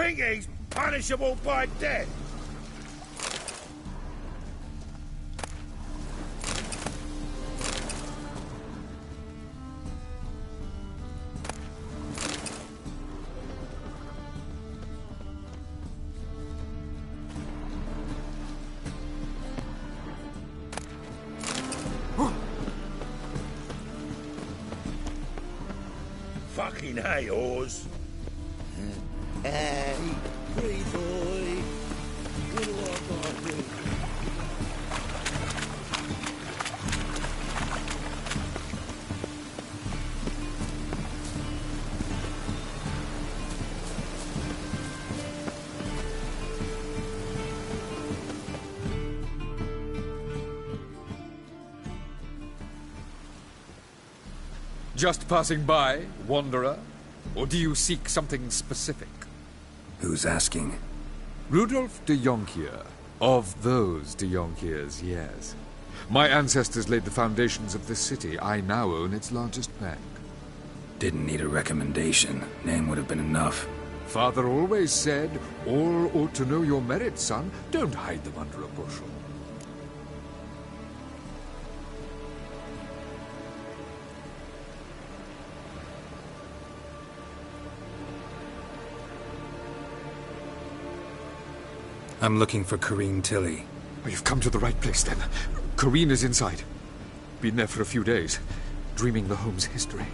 think he's punishable by death? Fucking hey, Oz. Hey, pretty boy. What do I gotta do? Just passing by, wanderer? Or do you seek something specific? Who's asking? Rudolf de Jonkier. Of those de Jonkiers, yes. My ancestors laid the foundations of this city. I now own its largest bank. Didn't need a recommendation. Name would have been enough. Father always said, all ought to know your merits, son. Don't hide them under a bushel. I'm looking for Corrine Tilly. Oh, you've come to the right place, then. Corrine is inside. Been there for a few days, dreaming the home's history.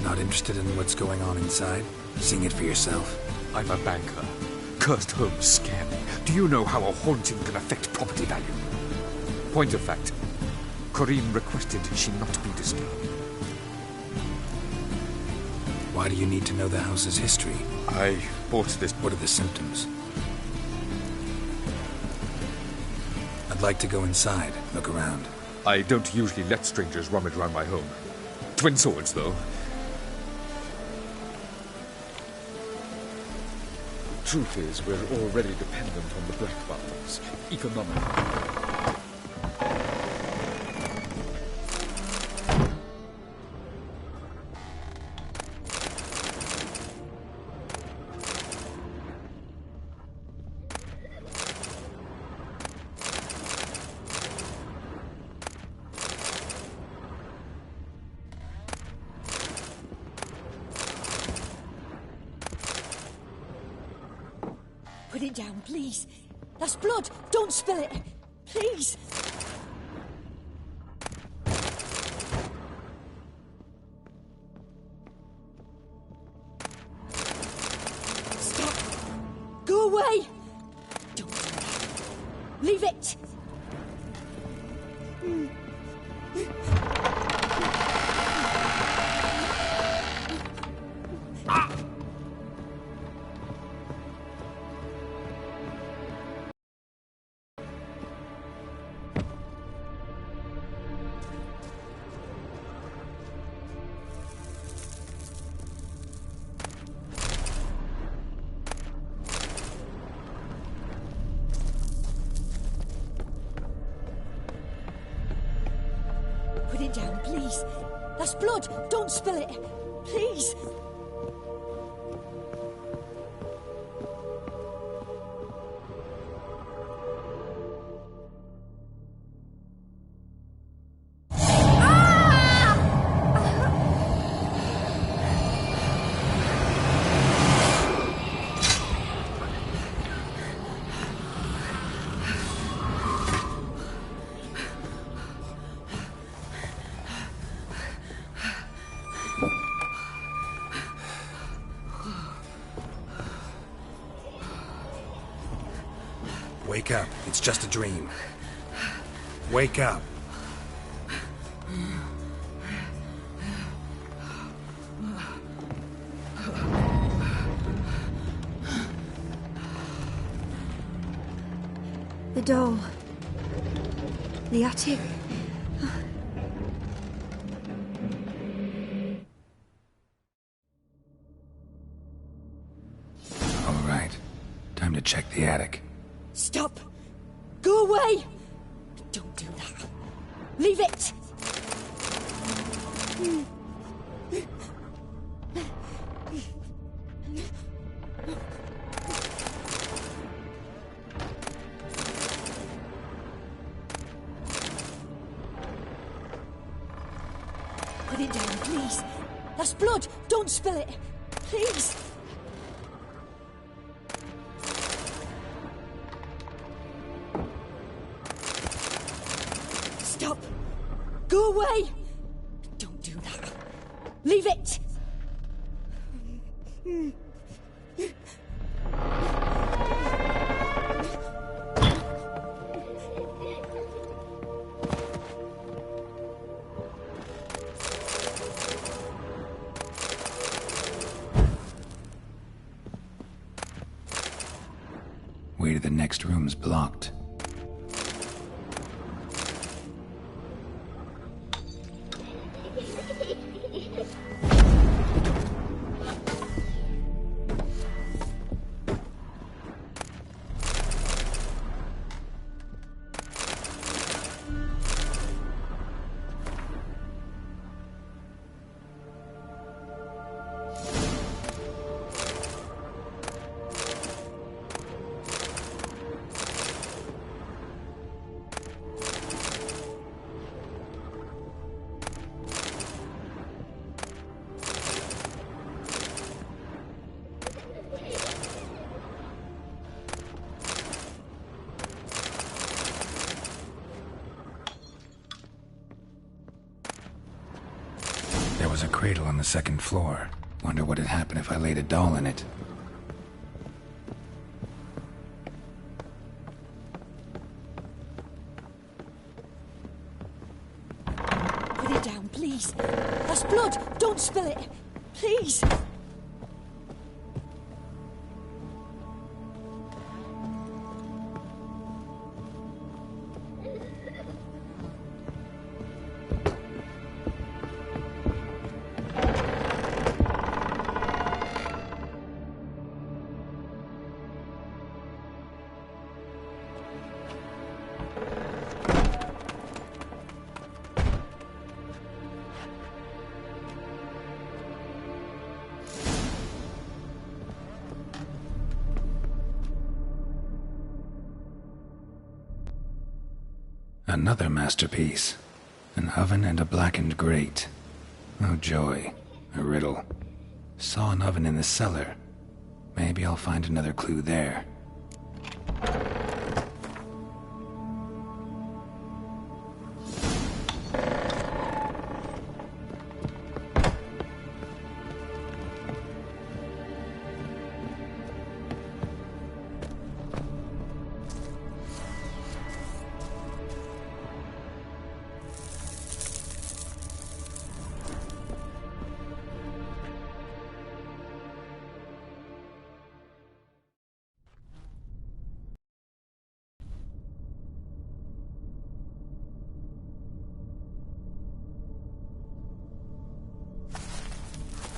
Not interested in what's going on inside? Seeing it for yourself? I'm a banker. Cursed homes scare me. Do you know how a haunting can affect property value? Point of fact, Corrine requested she not be disturbed. Why do you need to know the house's history? I bought this. What are the symptoms? I'd like to go inside, look around. I don't usually let strangers rummage around my home. Twin swords, though. Truth is, we're already dependent on the black buttons, economically. Put it down, please. That's blood. Don't spill it. Please. Stop. Go away. Don't do that. Leave it. Put it down, please. That's blood. Don't spill it. Please. Wake up. It's just a dream. Wake up. door. The attic. All right. Time to check the attic. Stop! Go away! Don't do that. Leave it! Put it down, please. That's blood. Don't spill it. Please. Stop. Go away. Don't do that. Leave it. Way to the next room's blocked. There was a cradle on the second floor. Wonder what would happen if I laid a doll in it. Put it down, please. That's blood. Don't spill it. Please. Another masterpiece. An oven and a blackened grate. Oh joy. A riddle. Saw an oven in the cellar. Maybe I'll find another clue there.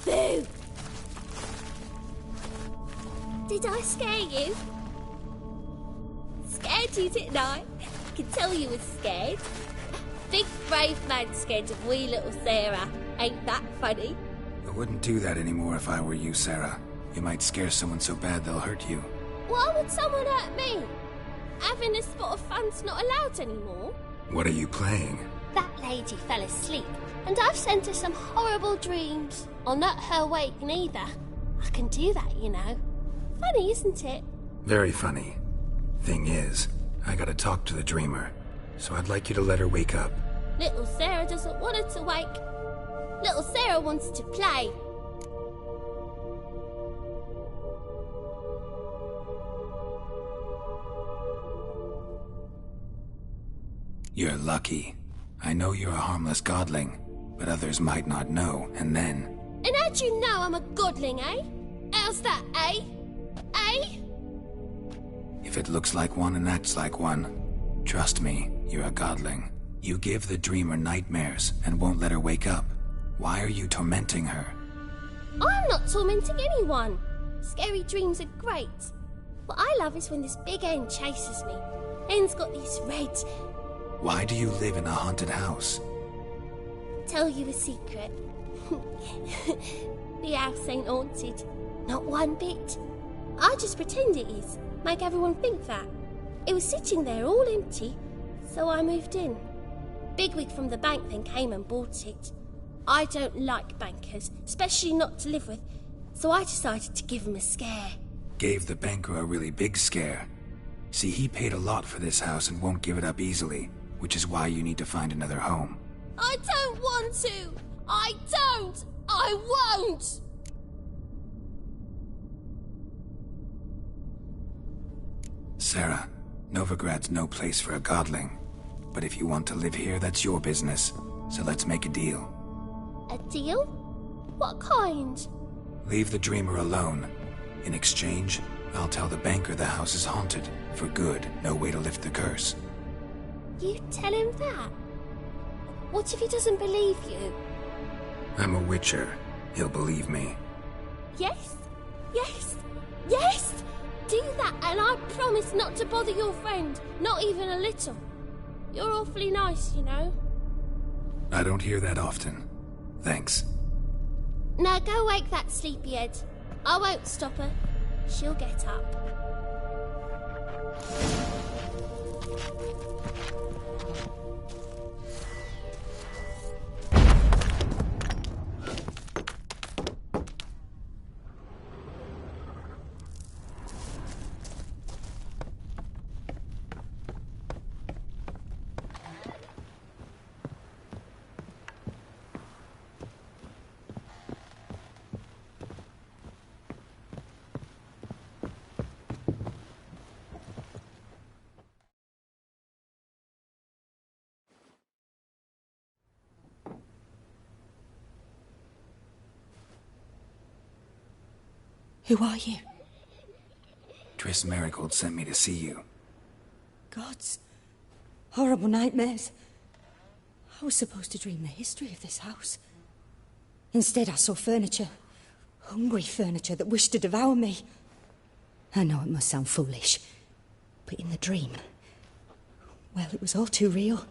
Boo! Did I scare you? Scared you, didn't I? I can tell you was scared. Big brave man scared of wee little Sarah. Ain't that funny? I wouldn't do that anymore if I were you, Sarah. You might scare someone so bad they'll hurt you. Why would someone hurt me? Having a spot of fun's not allowed anymore. What are you playing? That lady fell asleep, and I've sent her some horrible dreams. I'll not her wake neither. I can do that, you know. Funny, isn't it? Very funny. Thing is, I gotta talk to the dreamer, so I'd like you to let her wake up. Little Sarah doesn't want her to wake. Little Sarah wants to play. You're lucky. I know you're a harmless godling, but others might not know, and then... And how'd you know I'm a godling, eh? How's that, eh? Eh? If it looks like one and acts like one, trust me, you're a godling. You give the dreamer nightmares and won't let her wake up. Why are you tormenting her? I'm not tormenting anyone. Scary dreams are great. What I love is when this big end chases me. End's got this red. Why do you live in a haunted house? Tell you a secret. The house ain't haunted. Not one bit. I just pretend it is. Make everyone think that. It was sitting there all empty, so I moved in. Bigwig from the bank then came and bought it. I don't like bankers, especially not to live with, so I decided to give him a scare. Gave the banker a really big scare. See, he paid a lot for this house and won't give it up easily, which is why you need to find another home. I don't want to! I don't! I won't! Sarah, Novigrad's no place for a godling. But if you want to live here, that's your business. So let's make a deal. A deal? What kind? Leave the dreamer alone. In exchange, I'll tell the banker the house is haunted. For good, no way to lift the curse. You tell him that? What if he doesn't believe you? I'm a Witcher. He'll believe me. Yes? Yes? Yes! Do that and I promise not to bother your friend. Not even a little. You're awfully nice, you know. I don't hear that often. Thanks. Now go wake that sleepyhead. I won't stop her. She'll get up. Who are you? Triss Marigold sent me to see you. Gods. Horrible nightmares. I was supposed to dream the history of this house. Instead, I saw furniture. Hungry furniture that wished to devour me. I know it must sound foolish, but in the dream, well, it was all too real.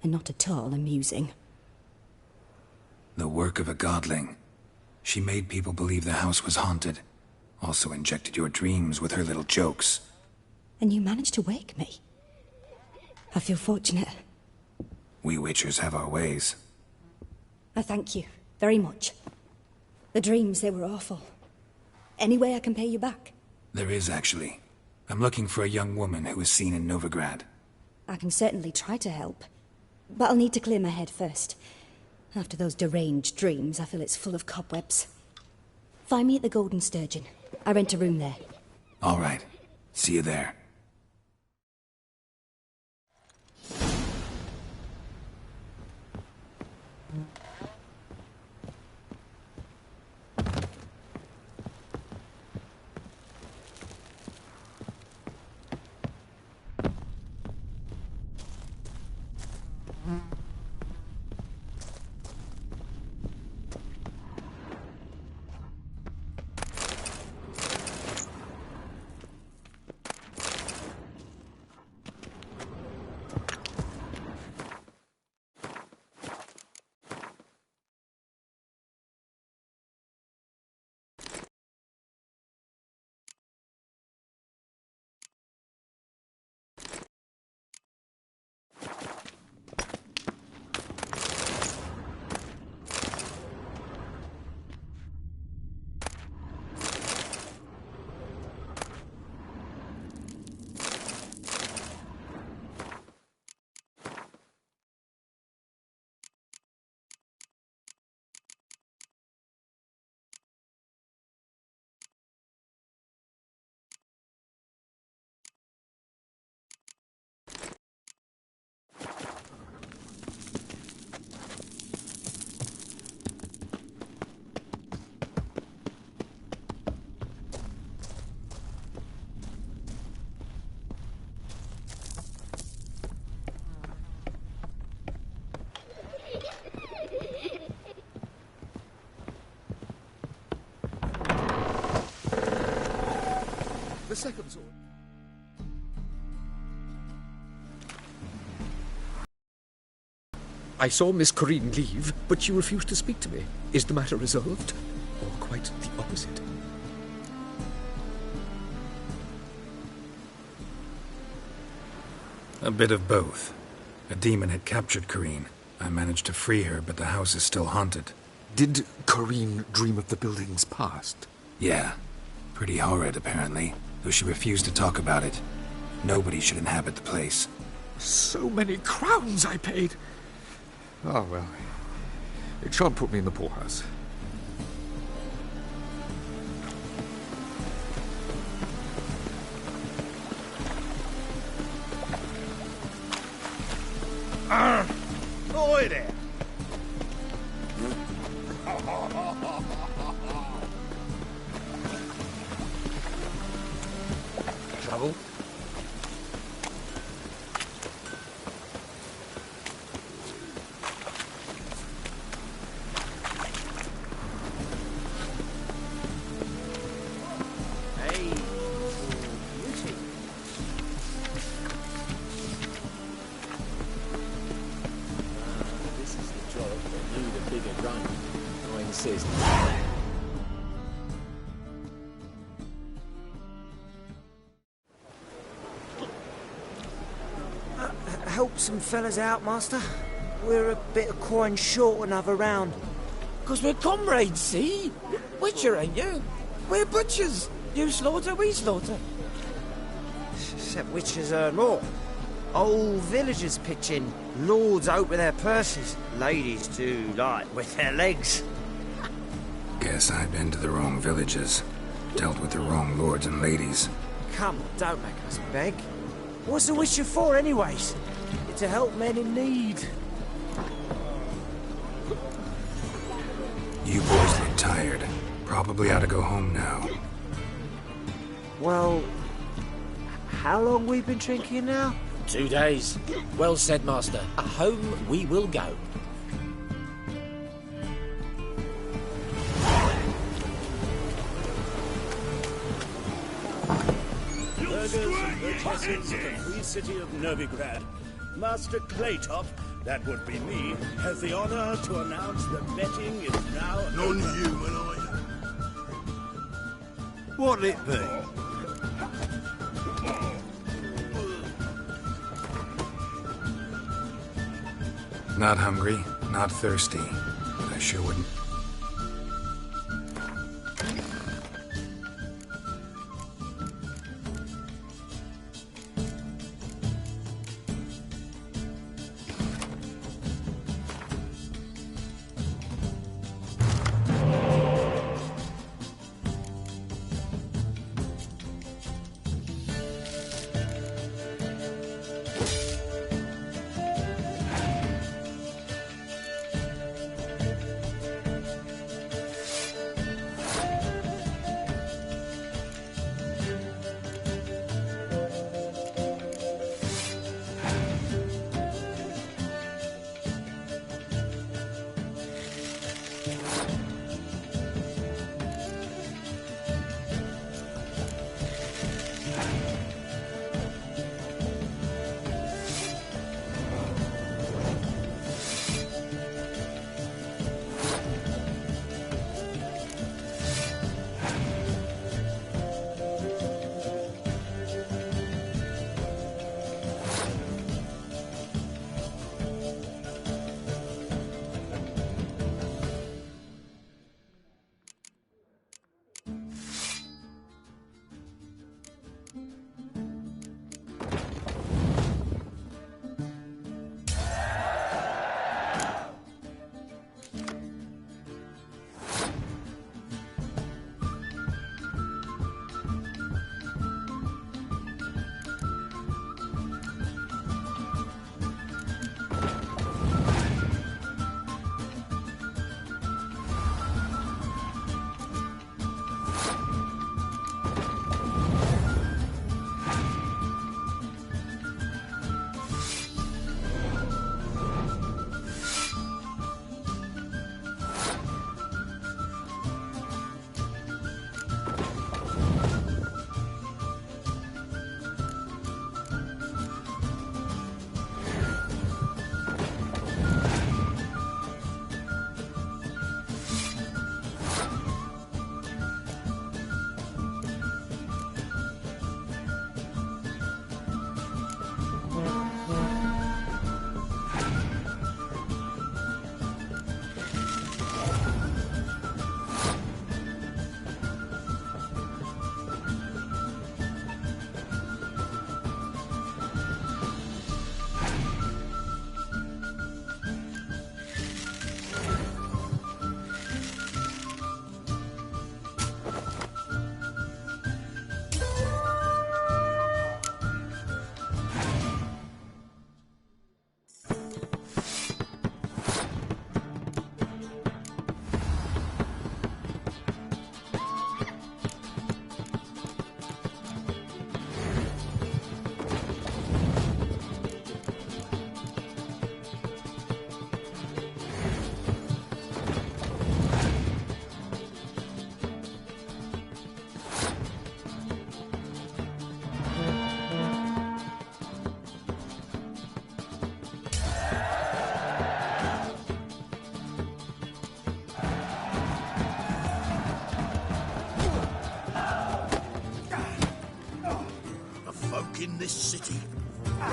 And not at all amusing. The work of a godling. She made people believe the house was haunted. Also injected your dreams with her little jokes. And you managed to wake me. I feel fortunate. We Witchers have our ways. I thank you very much. The dreams, they were awful. Any way I can pay you back? There is, actually. I'm looking for a young woman who was seen in Novigrad. I can certainly try to help. But I'll need to clear my head first. After those deranged dreams, I feel it's full of cobwebs. Find me at the Golden Sturgeon. I rent a room there. All right. See you there. the second sword. I saw Miss Corinne leave, but she refused to speak to me. Is the matter resolved? Or quite the opposite? A bit of both. A demon had captured Corinne. I managed to free her, but the house is still haunted. Did Corinne dream of the building's past? Yeah. Pretty horrid, apparently, though she refused to talk about it. Nobody should inhabit the place. So many crowns I paid. Oh, well. It shan't put me in the poorhouse. Oi there! Trouble? Hey, beauty. This is the job that need a bigger gun. I insist. Help some fellas out, Master. We're a bit of coin short another round. 'Cause we're comrades, see? Witcher, ain't you? We're butchers. You slaughter, we slaughter. Except witches earn more. Old villagers pitch in. Lords open their purses. Ladies do, like, with their legs. Guess I've been to the wrong villages. Dealt with the wrong lords and ladies. Come on, don't make us beg. What's the witcher for, anyways? To help men in need. You boys look tired. Probably ought to go home now. Well, how long we been drinking now? 2 days. Well said, Master. Home we will go. Burghers and burgesses of the free city of Novigrad. Master Claytop, that would be me, has the honor to announce that betting is now... Non-human, are you? What'll it be? Not hungry, not thirsty. I sure wouldn't...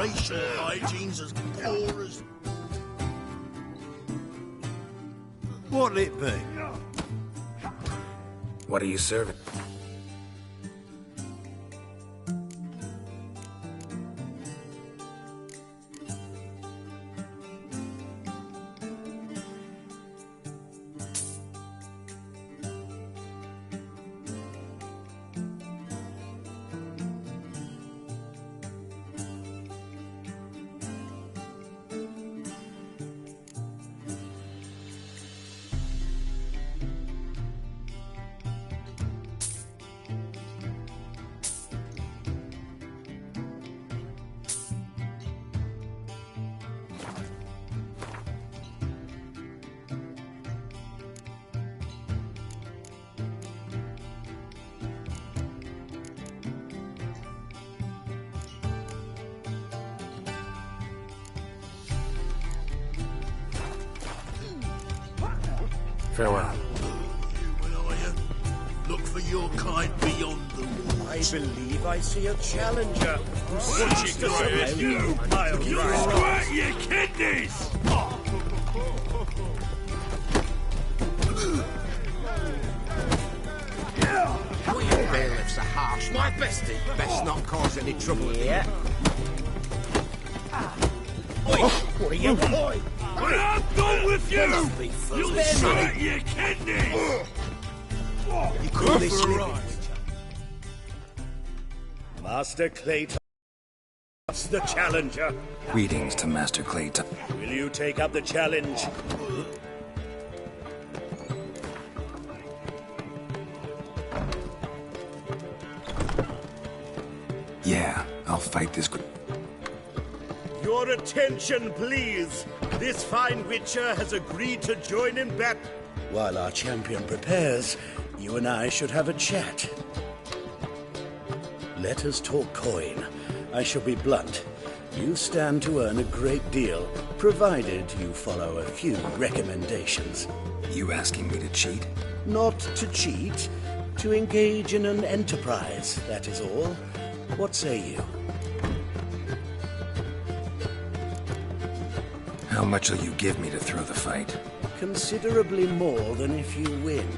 racial hygiene's as poor as... What'll it be? What are you serving? Farewell. Human, are you? Look for your kind beyond the walls. I believe I see a challenger who What seeks you to got survey you? my You right. squirt your kidneys! We bailiffs are harsh, my bestie. Best not cause any trouble. Yeah. What are you boy? When I'm done with you, you'll squirt your kidneys! You call this For living? right. Master Clayton, the challenger. Greetings to Master Clayton. Will you take up the challenge? Yeah, I'll fight this. Your attention, please. This fine Witcher has agreed to join in battle. While our champion prepares, you and I should have a chat. Let us talk coin. I shall be blunt. You stand to earn a great deal, provided you follow a few recommendations. You asking me to cheat? Not to cheat, to engage in an enterprise, that is all. What say you? How much will you give me to throw the fight? Considerably more than if you win.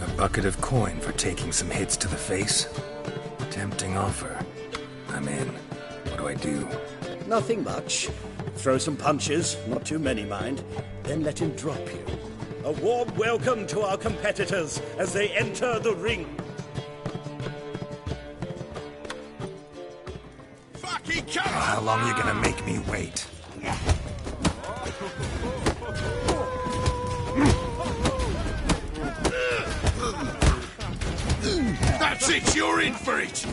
A bucket of coin for taking some hits to the face? Tempting offer. I'm in. What do I do? Nothing much. Throw some punches, not too many, mind, then let him drop you. A warm welcome to our competitors as they enter the ring. Fucking come on! How long are you gonna make me wait? That's it, you're in for it!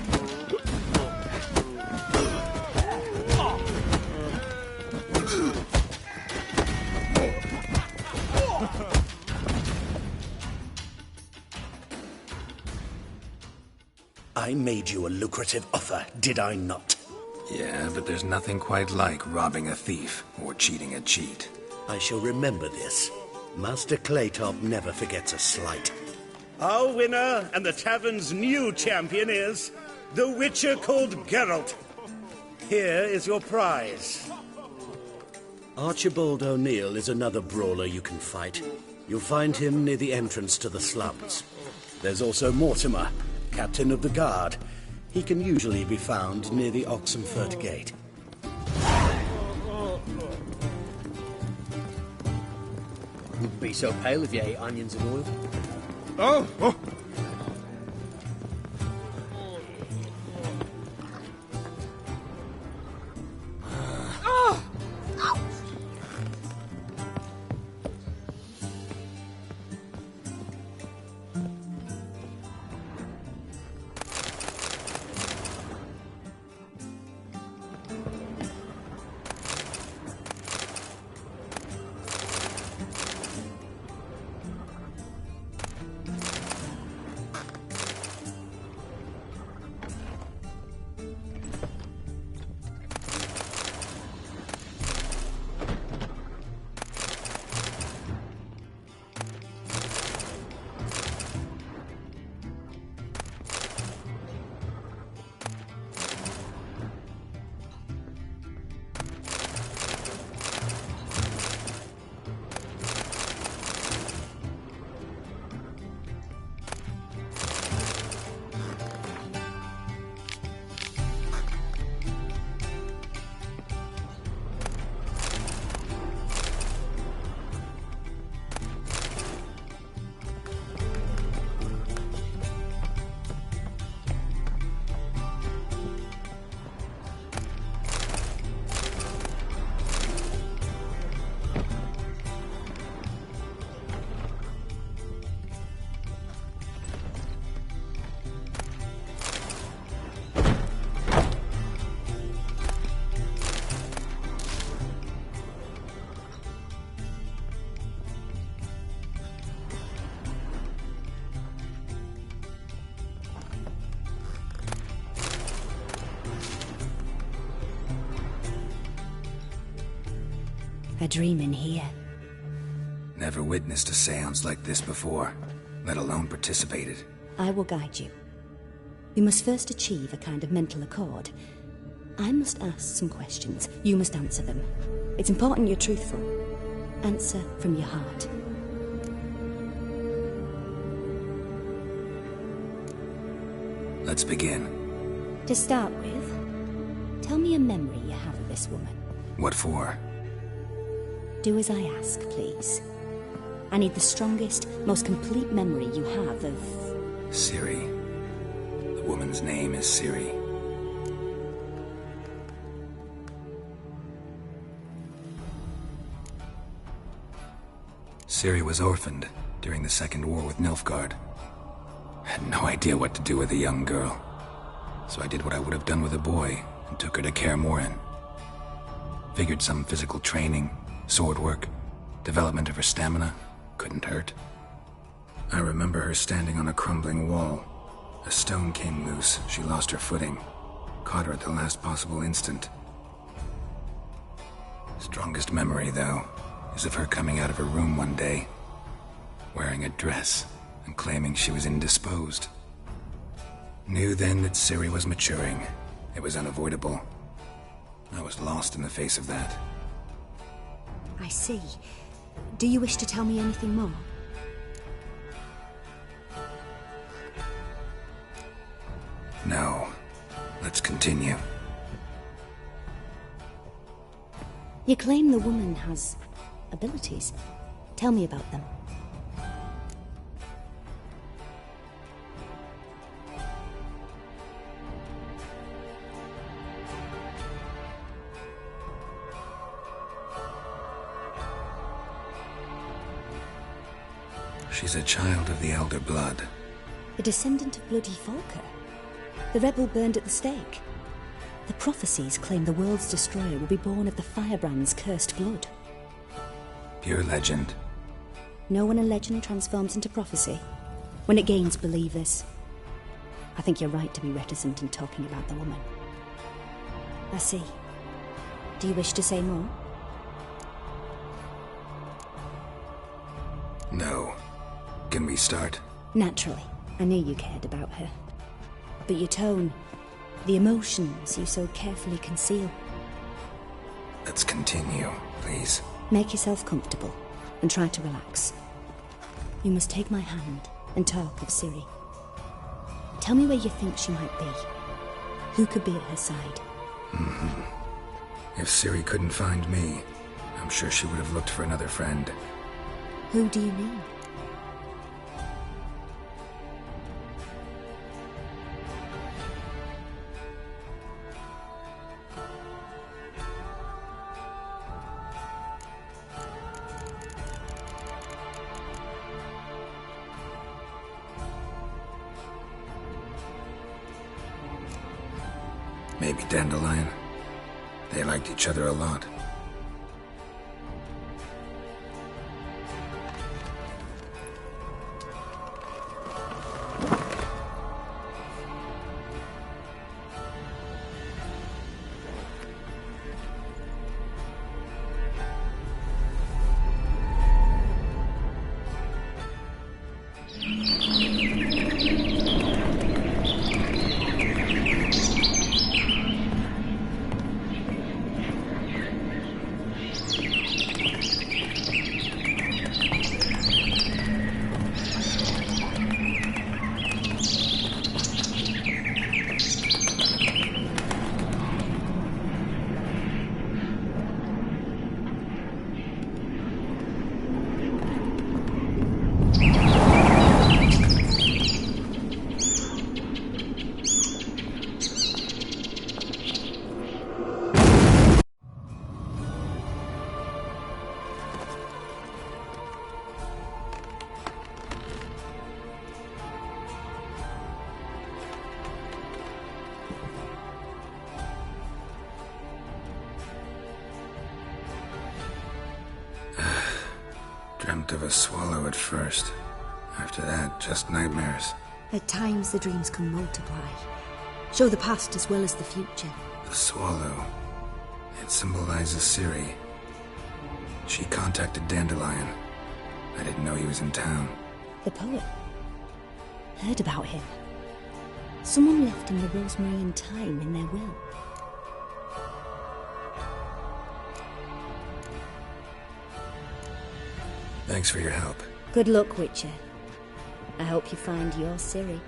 I made you a lucrative offer, did I not? Yeah, but there's nothing quite like robbing a thief or cheating a cheat. I shall remember this. Master Claytop never forgets a slight. Our winner and the tavern's new champion is the Witcher called Geralt. Here is your prize. Archibald O'Neill is another brawler you can fight. You'll find him near the entrance to the slums. There's also Mortimer, captain of the guard. He can usually be found near the Oxenfurt Gate. Wouldn't be so pale if you ate onions and oil. Oh! A dream in here. Never witnessed a seance like this before, let alone participated. I will guide you. You must first achieve a kind of mental accord. I must ask some questions. You must answer them. It's important you're truthful. Answer from your heart. Let's begin. To start with, tell me a memory you have of this woman. What for? Do as I ask, please. I need the strongest, most complete memory you have of... Ciri. The woman's name is Ciri. Ciri was orphaned during the Second War with Nilfgaard. Had no idea what to do with a young girl, so I did what I would have done with a boy and took her to Kaer Morhen. Figured some physical training, sword work, development of her stamina couldn't hurt. I remember her standing on a crumbling wall. A stone came loose, she lost her footing, caught her at the last possible instant. Strongest memory, though, is of her coming out of her room one day, wearing a dress and claiming she was indisposed. Knew then that Ciri was maturing. It was unavoidable. I was lost in the face of that. I see. Do you wish to tell me anything more? No. Let's continue. You claim the woman has abilities. Tell me about them. She's a child of the Elder Blood. A descendant of bloody Volker. The rebel burned at the stake. The prophecies claim the world's destroyer will be born of the firebrand's cursed blood. Pure legend. Know when a legend transforms into prophecy? When it gains believers. I think you're right to be reticent in talking about the woman. I see. Do you wish to say more? No. Can we start? Naturally. I knew you cared about her. But your tone, the emotions you so carefully conceal. Let's continue, please. Make yourself comfortable and try to relax. You must take my hand and talk of Ciri. Tell me where you think she might be. Who could be at her side? If Ciri couldn't find me, I'm sure she would have looked for another friend. Who do you mean? Maybe Dandelion. They liked each other a lot. Dreamt of a swallow at first. After that, just nightmares. At times the dreams can multiply. Show the past as well as the future. The swallow. It symbolizes Ciri. She contacted Dandelion. I didn't know he was in town. The poet. Heard about him. Someone left him the rosemary and thyme in their will. Thanks for your help. Good luck, Witcher. I hope you find your Ciri.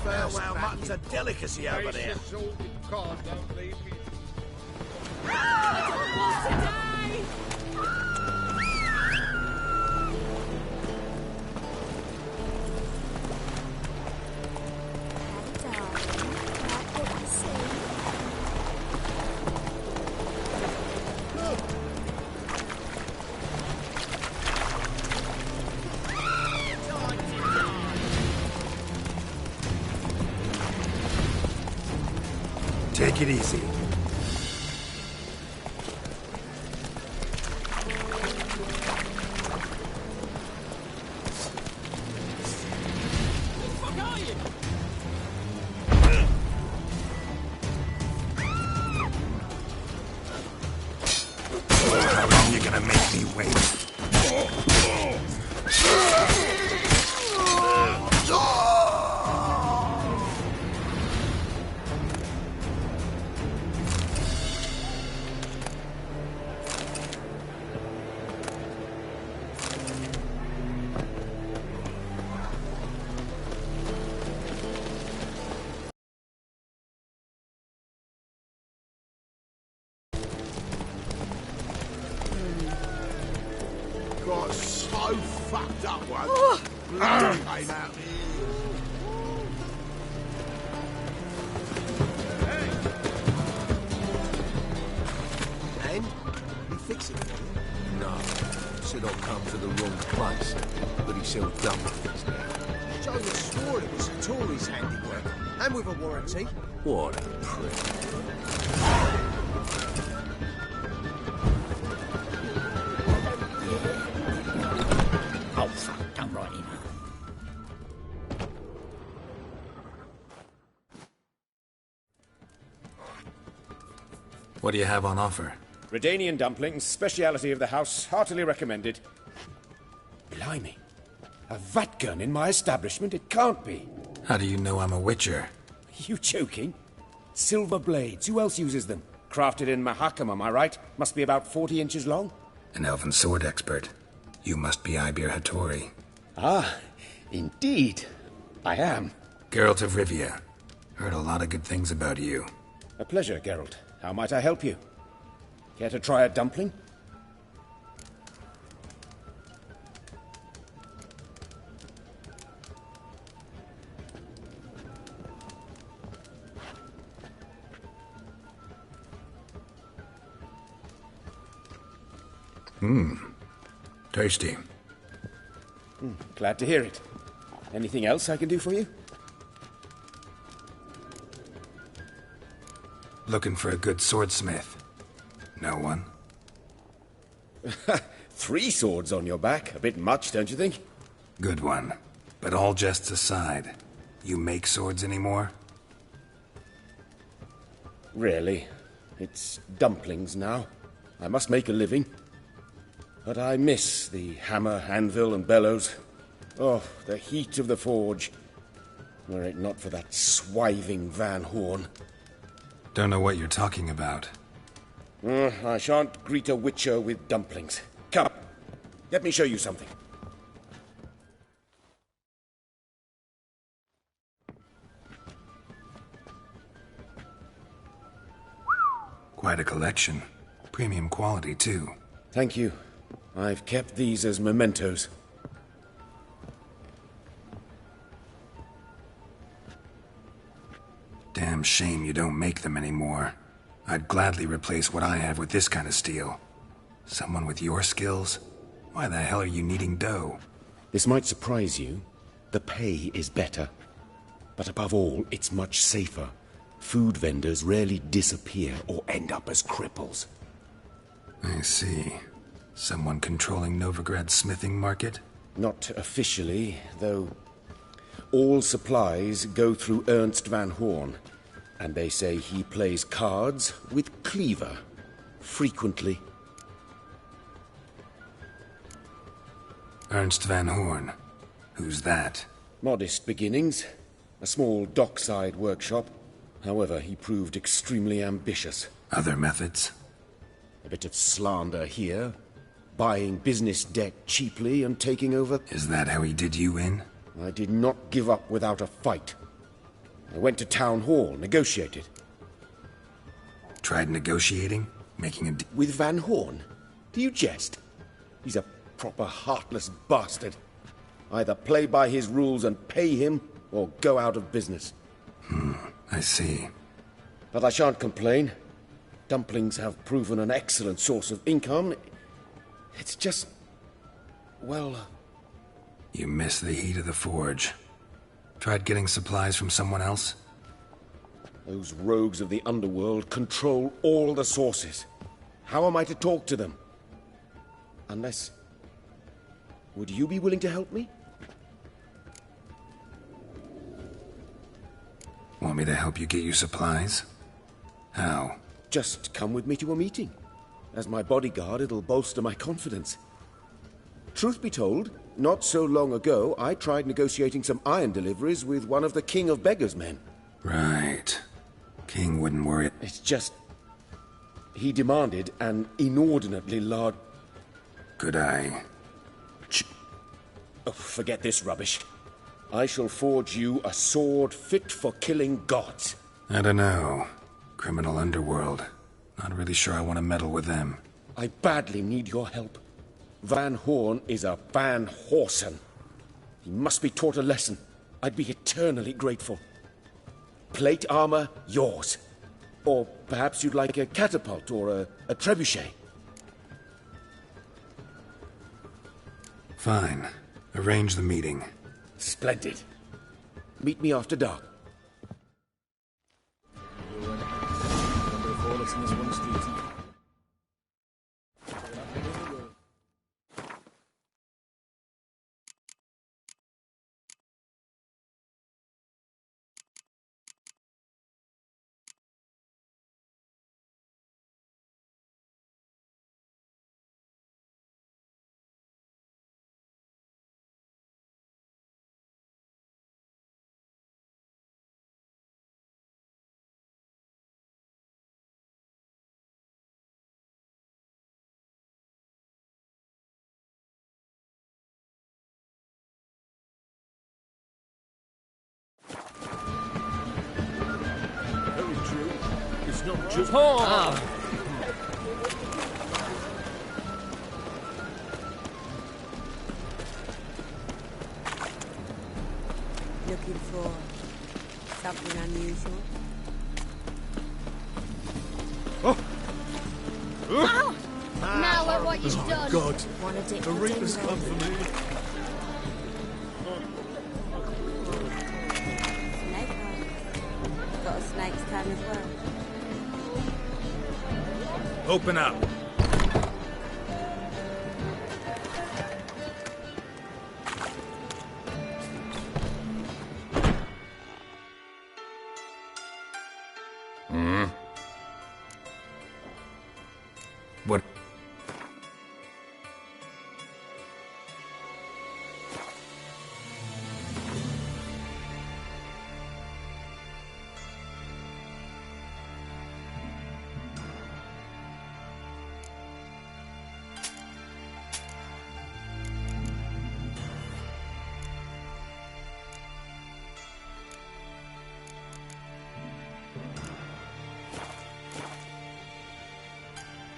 Farewell mutton's a delicacy over there. Take it easy. How long you gonna make me wait? Got so fucked up once. Blood came out the ears. And? You fix it for me? No. Said I'll come to the wrong place. But he sells dumplings now. Jonah swore it was Tory's handiwork. And with a warranty. What a prick. Oh, fuck, come right in. What do you have on offer? Redanian dumplings, speciality of the house, heartily recommended. Blimey. A vatgun in my establishment? It can't be. How do you know I'm a Witcher? Are you joking? Silver blades. Who else uses them? Crafted in Mahakam, am I right? Must be about 40 inches long? An elven sword expert. You must be Ibir Hattori. Ah, indeed. I am. Geralt of Rivia. Heard a lot of good things about you. A pleasure, Geralt. How might I help you? Care to try a dumpling? Tasty. Glad to hear it. Anything else I can do for you? Looking for a good swordsmith. No one? 3 swords on your back. A bit much, don't you think? Good one. But all jests aside, you make swords anymore? Really? It's dumplings now. I must make a living. But I miss the hammer, anvil, and bellows. Oh, the heat of the forge. Were it not for that swiving Van Horn. Don't know what you're talking about. I shan't greet a Witcher with dumplings. Come, let me show you something. Quite a collection. Premium quality, too. Thank you. I've kept these as mementos. Damn shame you don't make them anymore. I'd gladly replace what I have with this kind of steel. Someone with your skills? Why the hell are you needing dough? This might surprise you. The pay is better. But above all, it's much safer. Food vendors rarely disappear or end up as cripples. I see. Someone controlling Novigrad's smithing market? Not officially, though all supplies go through Ernst van Horn, and they say he plays cards with Cleaver, frequently. Ernst van Horn. Who's that? Modest beginnings. A small dockside workshop. However, he proved extremely ambitious. Other methods? A bit of slander here. Buying business debt cheaply and taking over. Is that how he did you in? I did not give up without a fight. I went to town hall, negotiated. Tried negotiating? Making a With Van Horn? Do you jest? He's a proper heartless bastard. Either play by his rules and pay him, or go out of business. I see. But I shan't complain. Dumplings have proven an excellent source of income. It's just... well... You miss the heat of the forge. Tried getting supplies from someone else? Those rogues of the underworld control all the sources. How am I to talk to them? Unless... Would you be willing to help me? Want me to help you get you supplies? How? Just come with me to a meeting. As my bodyguard, it'll bolster my confidence. Truth be told, not so long ago, I tried negotiating some iron deliveries with one of the King of Beggars' men. Right. King wouldn't worry. It's just... he demanded an inordinately large... Could I... Oh, forget this rubbish. I shall forge you a sword fit for killing gods. I don't know. Criminal underworld. Not really sure I want to meddle with them. I badly need your help. Van Horn is a Van Horsen. He must be taught a lesson. I'd be eternally grateful. Plate armor, yours. Or perhaps you'd like a catapult or a trebuchet. Fine. Arrange the meeting. Splendid. Meet me after dark. It's not just... Looking for something unusual? Ow! Now look what you've done. God, Wanna dip the your Reaper's dingo? come for me. Snake eye. Got a snake's tongue as well. Open up. What?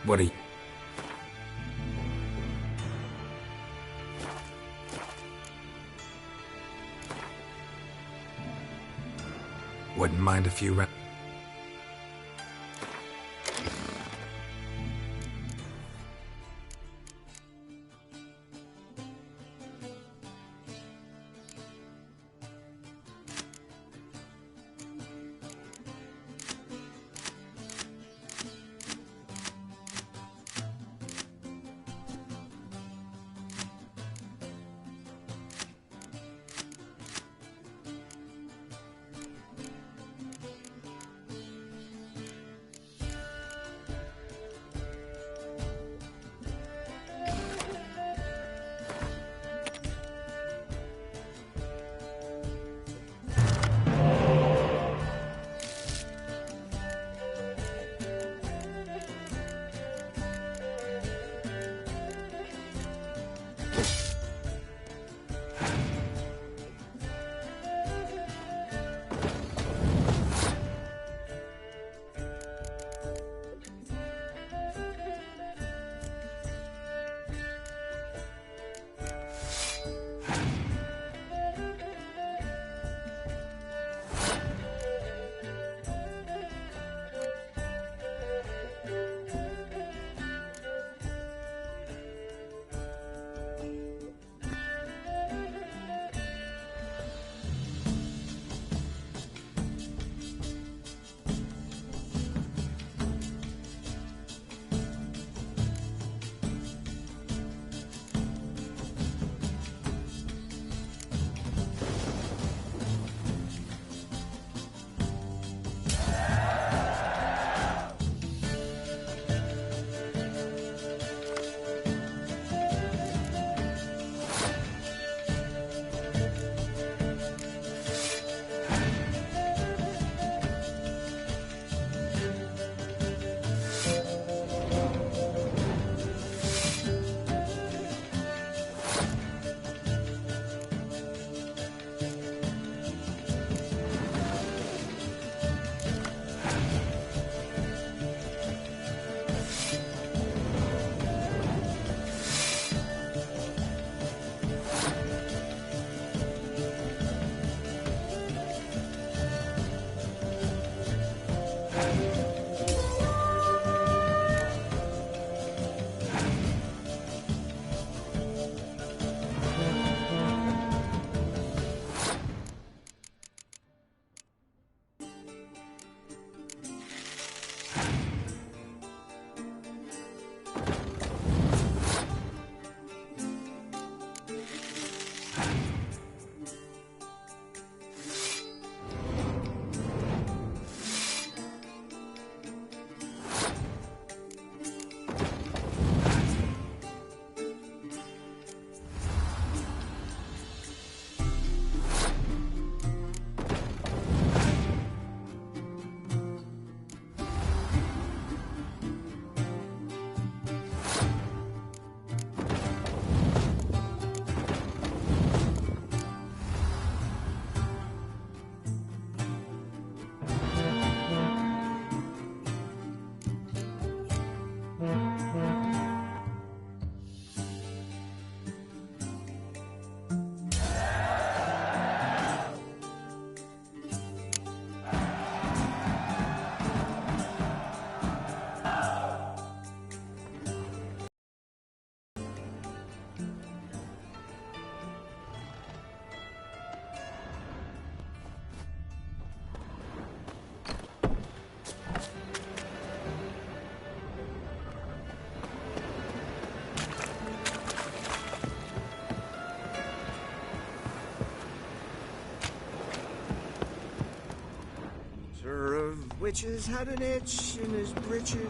What are you... Wouldn't mind a few rounds. Sir of Witches had an itch in his breeches.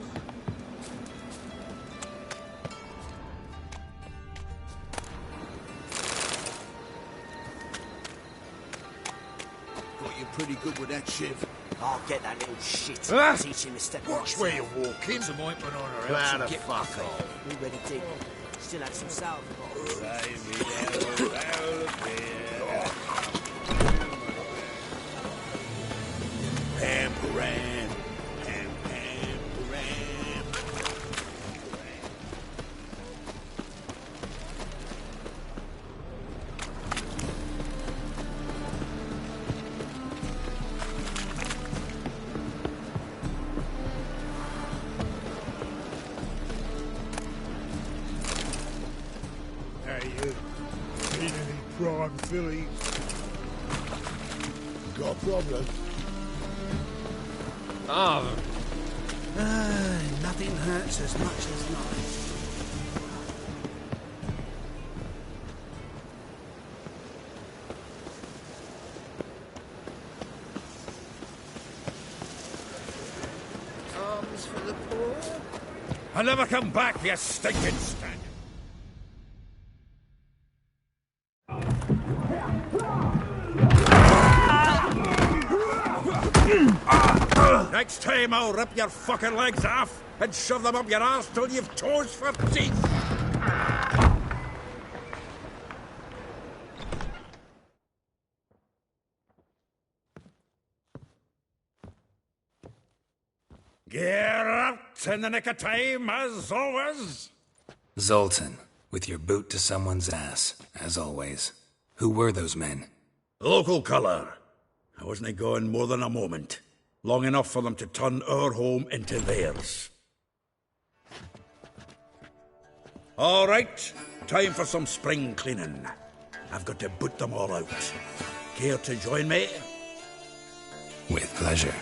Got you pretty good with that shiv. I'll get that little shit. Teach him to step Watch where you're walking. Some ointment on her. Cloud She'll of get fuck fucking. off. We ready, Dick. Still had some salve. Pam, pam, pam, pam. Hey, you. Need any prime fillies? Got a problem? Nothing hurts as much as not. Arms for the poor. I'll never come back, you stinking stag. Next time I'll rip your fucking legs off and shove them up your arse till you've toes for teeth. Get out in the nick of time, as always. Zoltan, with your boot to someone's ass, as always. Who were those men? Local colour. I wasn't gone more than a moment. Long enough for them to turn our home into theirs. All right, time for some spring cleaning. I've got to boot them all out. Care to join me? With pleasure.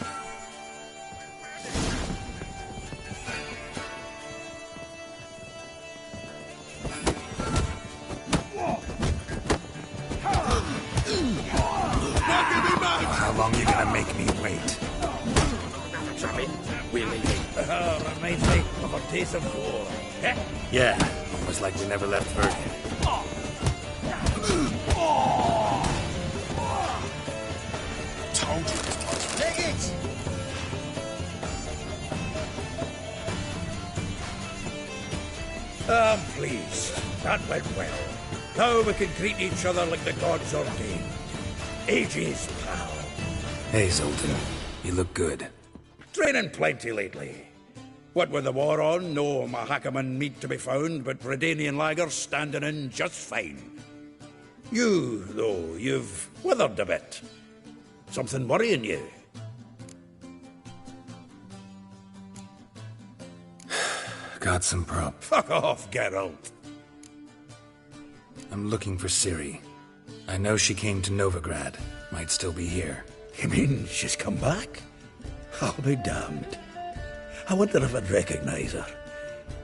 How long you gonna make me wait? Reminds me of a days of war. Yeah, almost like we never left Vergen. Told you this place. Take it! I'm pleased. That went well. Now we can greet each other like the gods ordained. Ages, pal. Hey, Zoltan. You look good. Training plenty lately. What with the war on, no Mahakaman meat to be found, but Redanian lagers standing in just fine. You, though, you've withered a bit. Something worrying you? Got some prop. Fuck off, Geralt. I'm looking for Ciri. I know she came to Novigrad. Might still be here. You mean she's come back? I'll be damned. I wonder if I'd recognize her.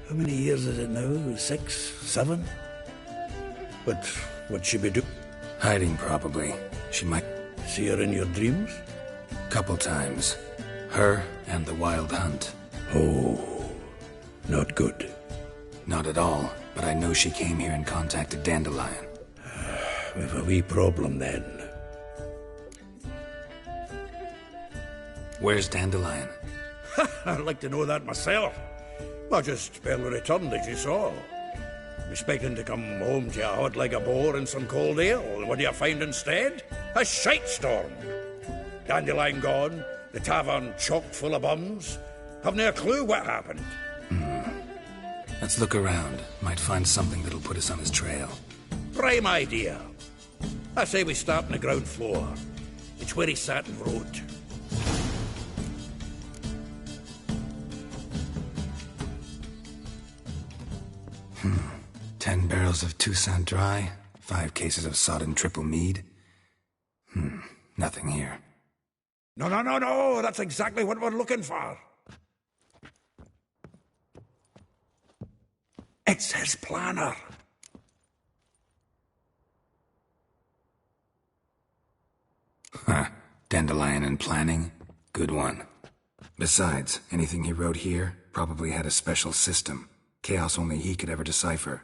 How many years is it now? 6, 7? But what'd she be doing? Hiding, probably. She might... See her in your dreams? Couple times. Her and the Wild Hunt. Oh, not good. Not at all, but I know she came here and contacted Dandelion. We've a wee problem then. Where's Dandelion? I'd like to know that myself. I just barely returned, as you saw. Expecting to come home to a hot leg of boar and some cold ale. What do you find instead? A shite storm. Dandelion gone, the tavern chock full of bums. Haven't a clue what happened. Let's look around. Might find something that'll put us on his trail. Prime idea. I say we start on the ground floor. It's where he sat and wrote. 10 barrels of Toussaint Dry, 5 cases of sodden triple mead. Nothing here. No. That's exactly what we're looking for. It's his planner. Huh. Dandelion and planning? Good one. Besides, anything he wrote here probably had a special system. Chaos only he could ever decipher.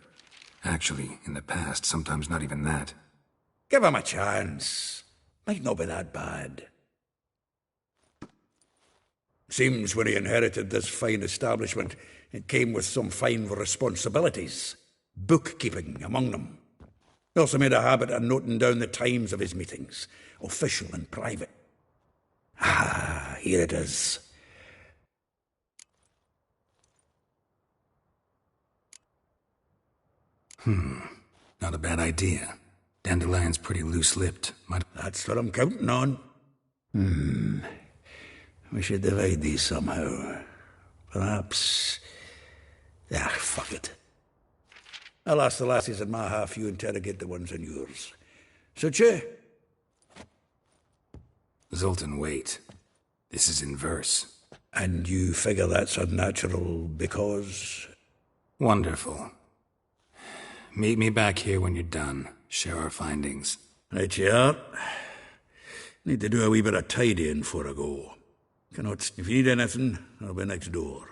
Actually, in the past, sometimes not even that. Give him a chance. Might not be that bad. Seems when he inherited this fine establishment, it came with some fine responsibilities. Bookkeeping among them. He also made a habit of noting down the times of his meetings, official and private. Ah, here it is. Not a bad idea. Dandelion's pretty loose-lipped. That's what I'm counting on. We should divide these somehow. Perhaps... fuck it. I'll ask the lassies in my half, you interrogate the ones in yours. Suit you? Zoltan, wait. This is in verse. And you figure that's unnatural because... Wonderful. Meet me back here when you're done. Share our findings. Right you are. Need to do a wee bit of tidying before I go. If you need anything, I'll be next door.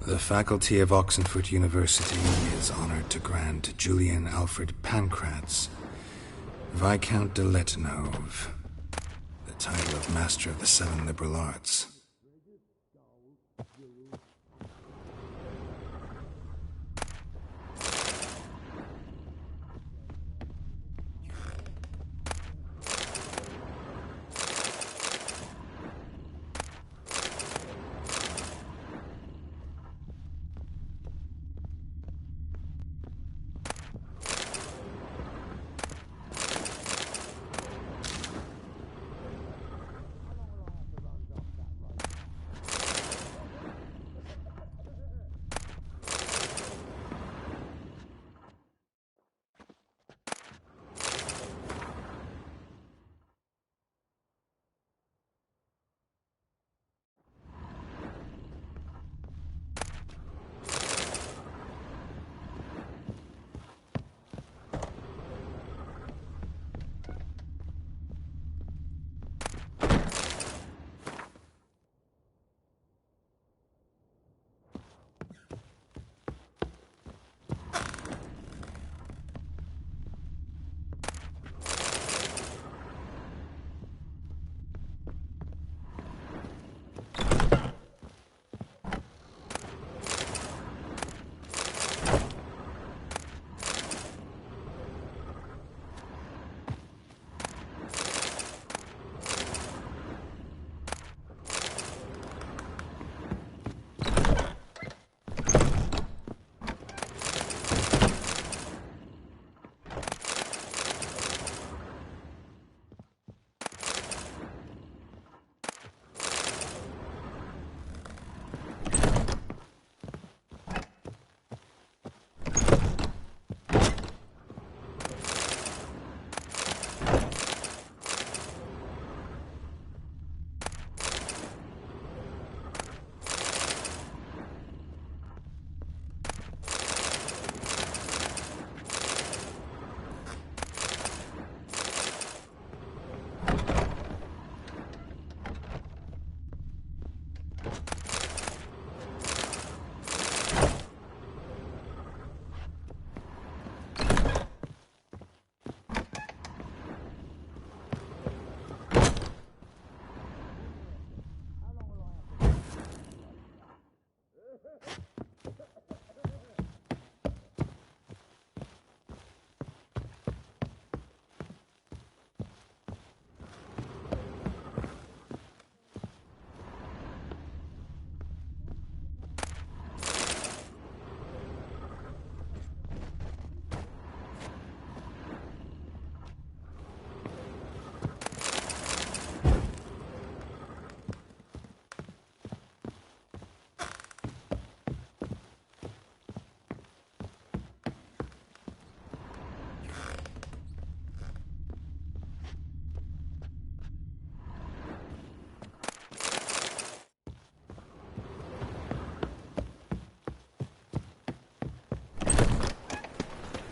The faculty of Oxenford University is honored to grant Julian Alfred Pancratz, Viscount de Letenove, the title of Master of the Seven Liberal Arts.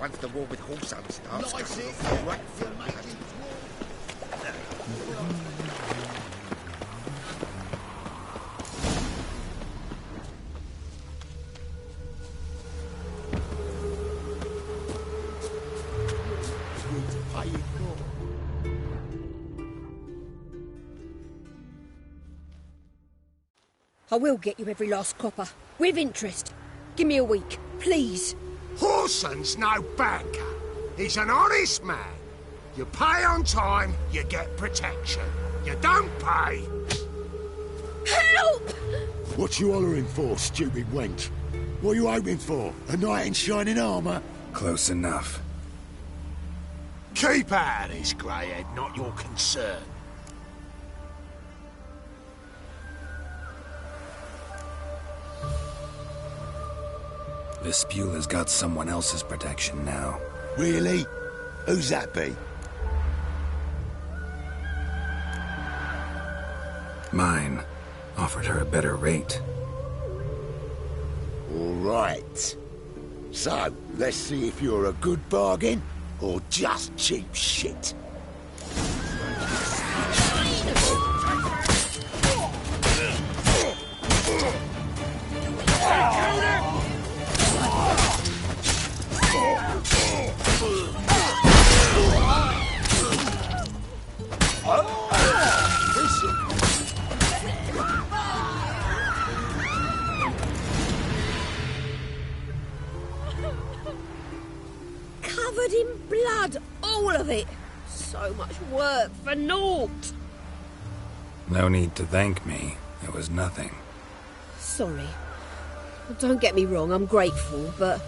Once the war with Horsan starts, Nice going it. right You're making pay it more. I will get you every last copper, with interest. Give me a week, please. Horsan's no banker. He's an honest man. You pay on time, you get protection. You don't pay... Help! What you hollering for, stupid wench? What are you hoping for? A knight in shining armour? Close enough. Keep out of this, greyhead, not your concern. Vespula's got someone else's protection now. Really? Who's that be? Mine. Offered her a better rate. All right. So, let's see if you're a good bargain or just cheap shit. Covered in blood, all of it. So much work for naught. No need to thank me. It was nothing. Sorry. Don't get me wrong, I'm grateful, but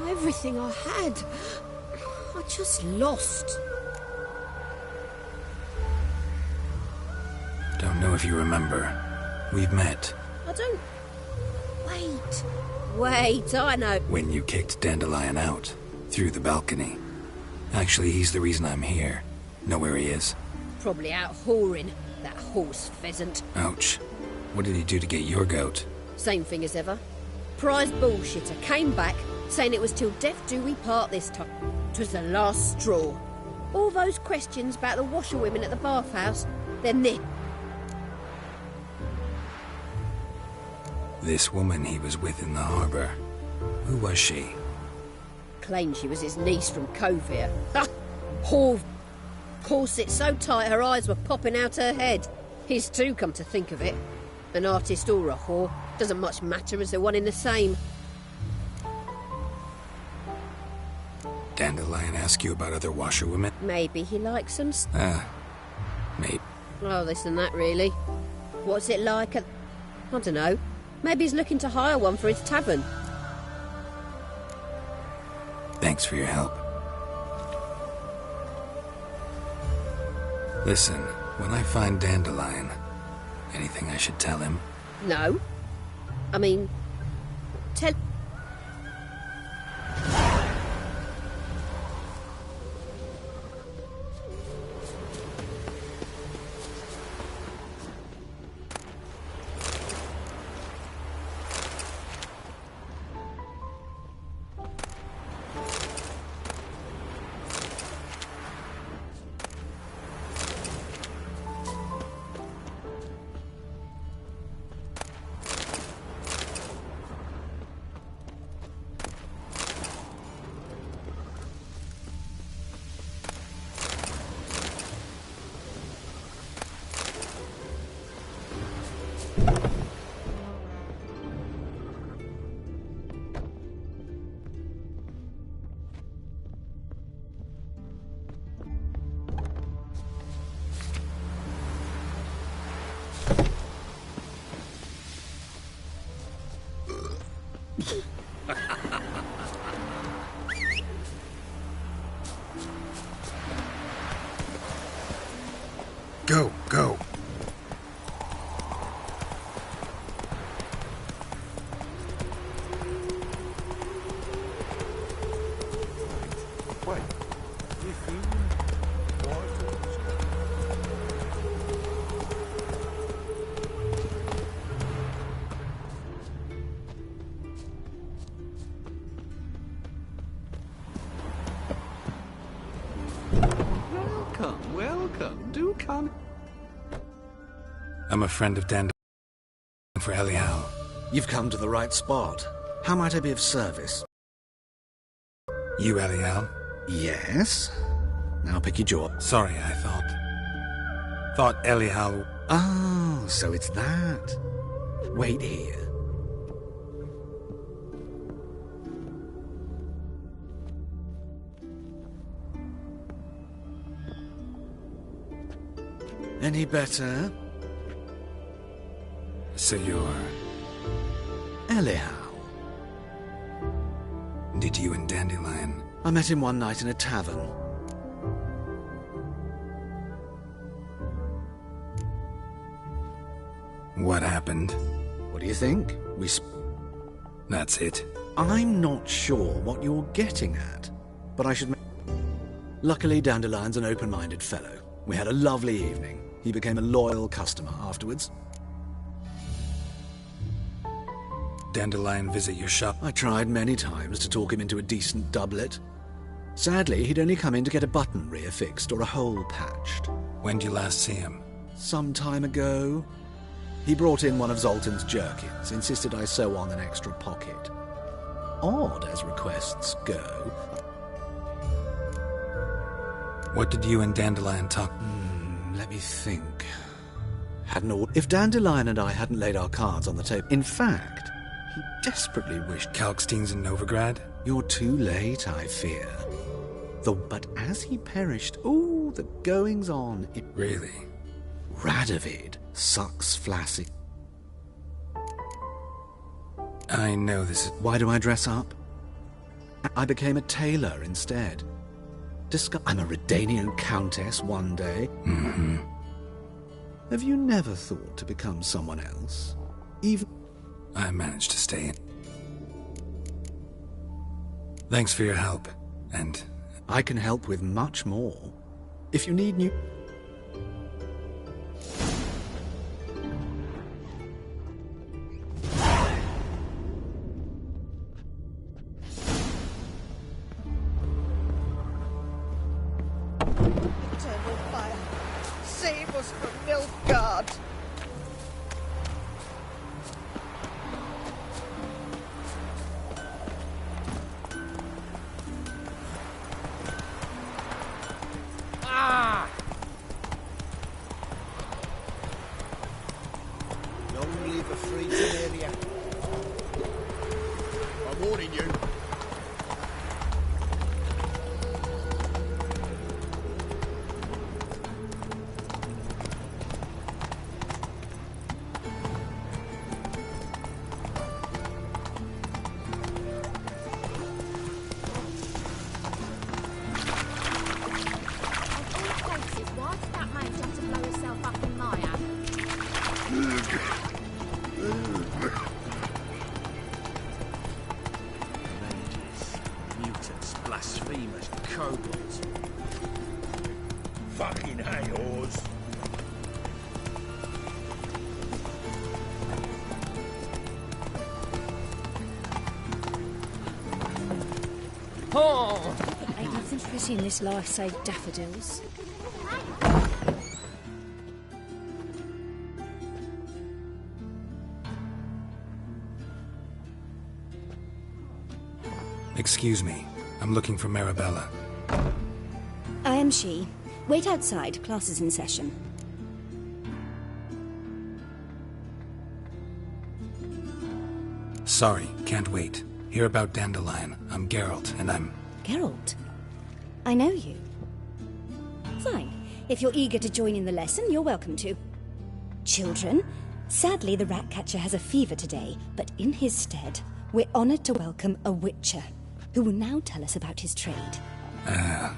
everything I had, I just lost. Don't know if you remember. We've met. I don't... Wait, I know. When you kicked Dandelion out. Through the balcony. Actually, he's the reason I'm here. Know where he is? Probably out whoring, that horse pheasant. Ouch. What did he do to get your goat? Same thing as ever. Prize bullshitter came back, saying it was till death do we part this time. 'Twas the last straw. All those questions about the washerwomen at the bathhouse, then this. This woman he was with in the harbour. Who was she? Claimed she was his niece from Covere. Ha! Whore. Corset so tight her eyes were popping out her head. His too, come to think of it. An artist or a whore. Doesn't much matter as they're one in the same. Dandelion ask you about other washerwomen? Maybe he likes them. Maybe. Oh, this and that, really. What's it like at... I don't know. Maybe he's looking to hire one for his tavern. Thanks for your help. Listen, when I find Dandelion, anything I should tell him? No. I mean... Tell... Go, go. Wait. come? I'm a friend of Dandelion for Elial. You've come to the right spot. How might I be of service? You, Elial? Yes? Now pick your jaw. Sorry, I thought Elial... Oh, so it's that. Wait here. Any better? So you're... Elial. Did you and Dandelion... I met him one night in a tavern. What happened? What do you think? That's it. I'm not sure what you're getting at, but I should... Luckily, Dandelion's an open-minded fellow. We had a lovely evening. He became a loyal customer afterwards. Dandelion visit your shop? I tried many times to talk him into a decent doublet. Sadly, he'd only come in to get a button reaffixed or a hole patched. When did you last see him? Some time ago. He brought in one of Zoltan's jerkins, insisted I sew on an extra pocket. Odd as requests go. What did you and Dandelion talk... Let me think. If Dandelion and I hadn't laid our cards on the table... In fact, he desperately wished... Kalkstein's in Novigrad? You're too late, I fear. But as he perished, oh, the goings-on... Really? Radovid sucks flaccid. I know this is... Why do I dress up? I became a tailor instead. I'm a Redanian countess one day. Mm-hmm. Have you never thought to become someone else? Even... I managed to stay in. Thanks for your help, and... I can help with much more. If you need new... Eternal fire, save us from Nilfgaard! Ah! Long live a free area. I'm warning you. Blasphemous kobolds. Fucking hay-hors. Oh! Ain't nothing pretty in this life save daffodils. Excuse me. I'm looking for Marabella. I am she. Wait outside. Class is in session. Sorry, can't wait. Hear about Dandelion. I'm Geralt, and I'm... Geralt? I know you. Fine. If you're eager to join in the lesson, you're welcome to. Children, sadly the Ratcatcher has a fever today, but in his stead, we're honoured to welcome a Witcher, who will now tell us about his trade.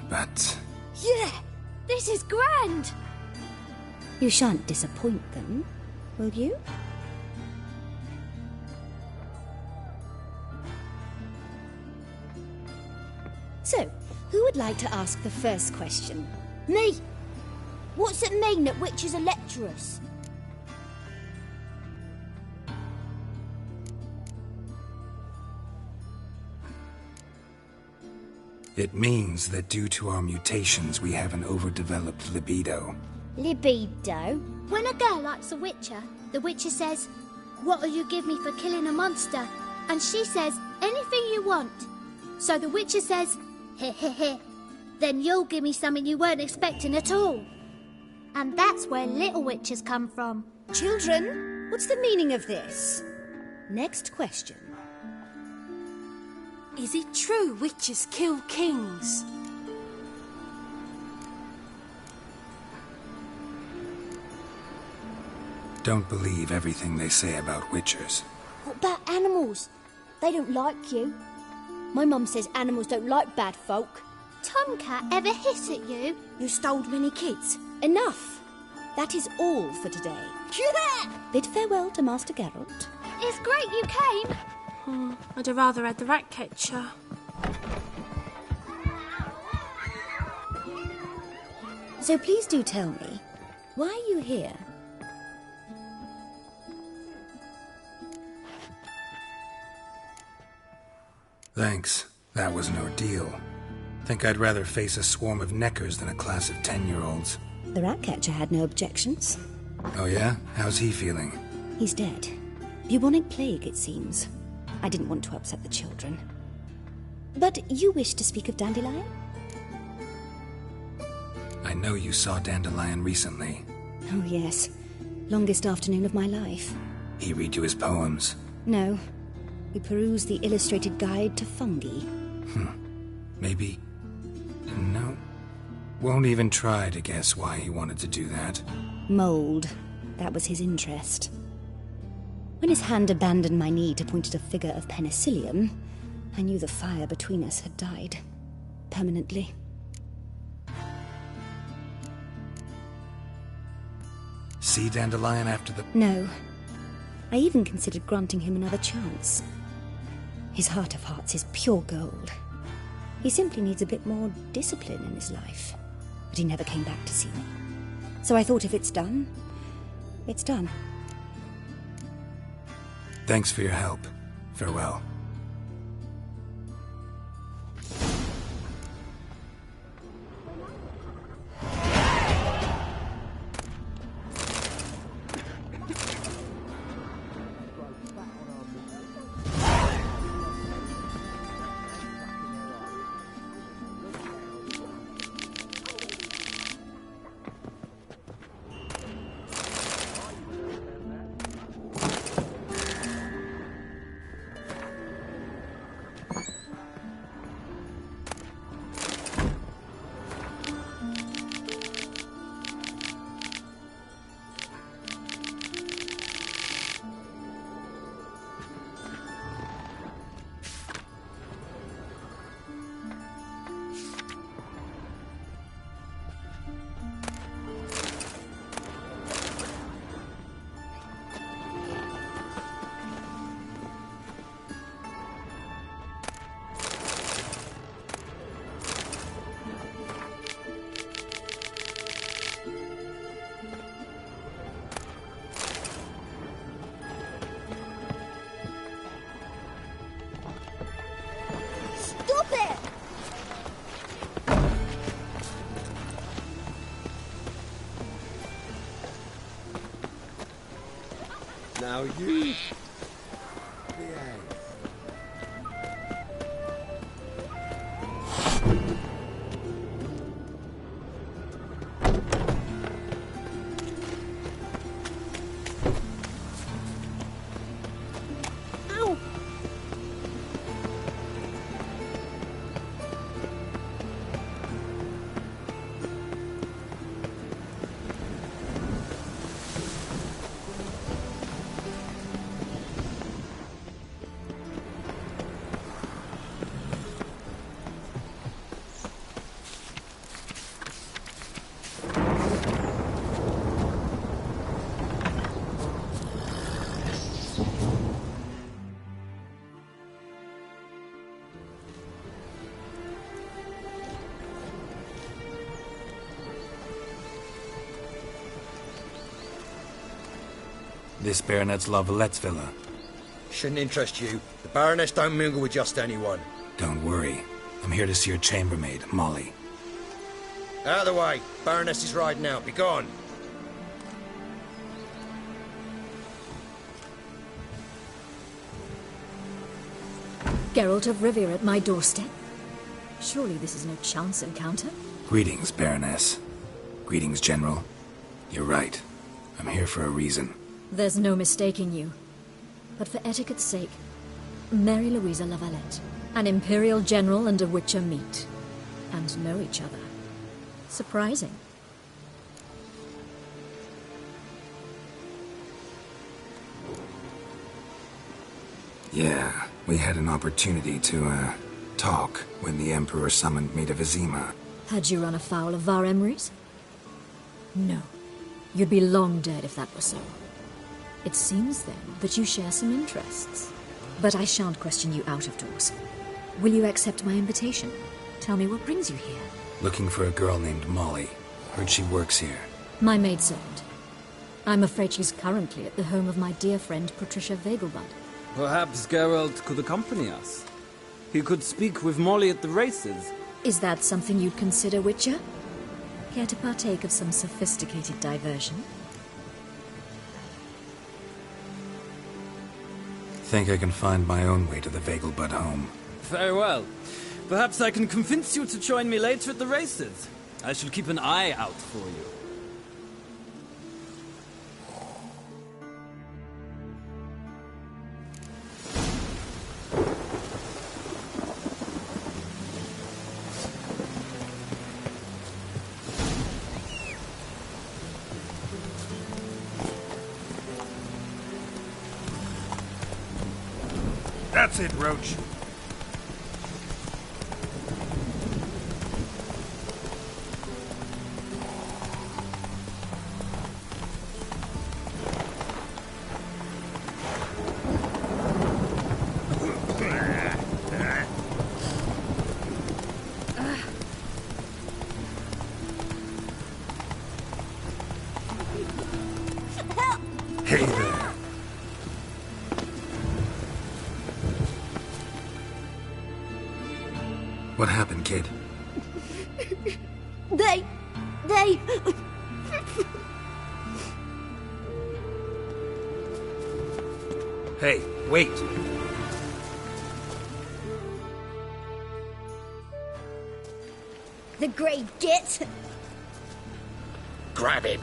But... Yeah! This is grand! You shan't disappoint them, will you? So, who would like to ask the first question? Me! What's it mean that witches are lecturers? It means that due to our mutations, we have an overdeveloped libido. Libido? When a girl likes a Witcher, the Witcher says, "What'll you give me for killing a monster?" And she says, "Anything you want." So the Witcher says, "Heh heh heh. Then you'll give me something you weren't expecting at all." And that's where little witches come from. Children, what's the meaning of this? Next question. Is it true witches kill kings? Don't believe everything they say about witchers. What about animals? They don't like you. My mum says animals don't like bad folk. Tomcat ever hiss at you? You stole many kids. Enough. That is all for today. Bid farewell to Master Geralt. It's great you came. Oh, I'd have rather had the rat catcher. So please do tell me, why are you here? Thanks. That was an ordeal. Think I'd rather face a swarm of neckers than a class of 10-year-olds. The Ratcatcher had no objections. Oh yeah? How's he feeling? He's dead. Bubonic plague, it seems. I didn't want to upset the children. But you wish to speak of Dandelion? I know you saw Dandelion recently. Oh yes. Longest afternoon of my life. He read you his poems? No. We perused the illustrated guide to fungi. Maybe... No. Won't even try to guess why he wanted to do that. Mold. That was his interest. When his hand abandoned my knee to point at a figure of penicillium, I knew the fire between us had died. Permanently. See Dandelion after the... No. I even considered granting him another chance. His heart of hearts is pure gold. He simply needs a bit more discipline in his life. But he never came back to see me. So I thought if it's done, it's done. Thanks for your help. Farewell. Now you... This Baronet's La Vallette's villa. Shouldn't interest you. The Baroness don't mingle with just anyone. Don't worry. I'm here to see your chambermaid, Molly. Out of the way. Baroness is riding out. Be gone. Geralt of Rivia at my doorstep? Surely this is no chance encounter? Greetings, Baroness. Greetings, General. You're right. I'm here for a reason. There's no mistaking you. But for etiquette's sake, Mary Louisa Lavalette, an Imperial General and a Witcher meet, and know each other. Surprising. Yeah, we had an opportunity to, talk when the Emperor summoned me to Vizima. Had you run afoul of Var Emrys? No. You'd be long dead if that were so. It seems, then, that you share some interests. But I shan't question you out of doors. Will you accept my invitation? Tell me what brings you here. Looking for a girl named Molly. Heard she works here. My maidservant. I'm afraid she's currently at the home of my dear friend Patricia Vegelbud. Perhaps Geralt could accompany us. He could speak with Molly at the races. Is that something you'd consider, Witcher? Care to partake of some sophisticated diversion? Think I can find my own way to the Vegelbud home. Very well. Perhaps I can convince you to join me later at the races. I shall keep an eye out for you. That's it, Roach. Hey there. What happened, kid? They... Hey, wait! The Grey Git. Grab him.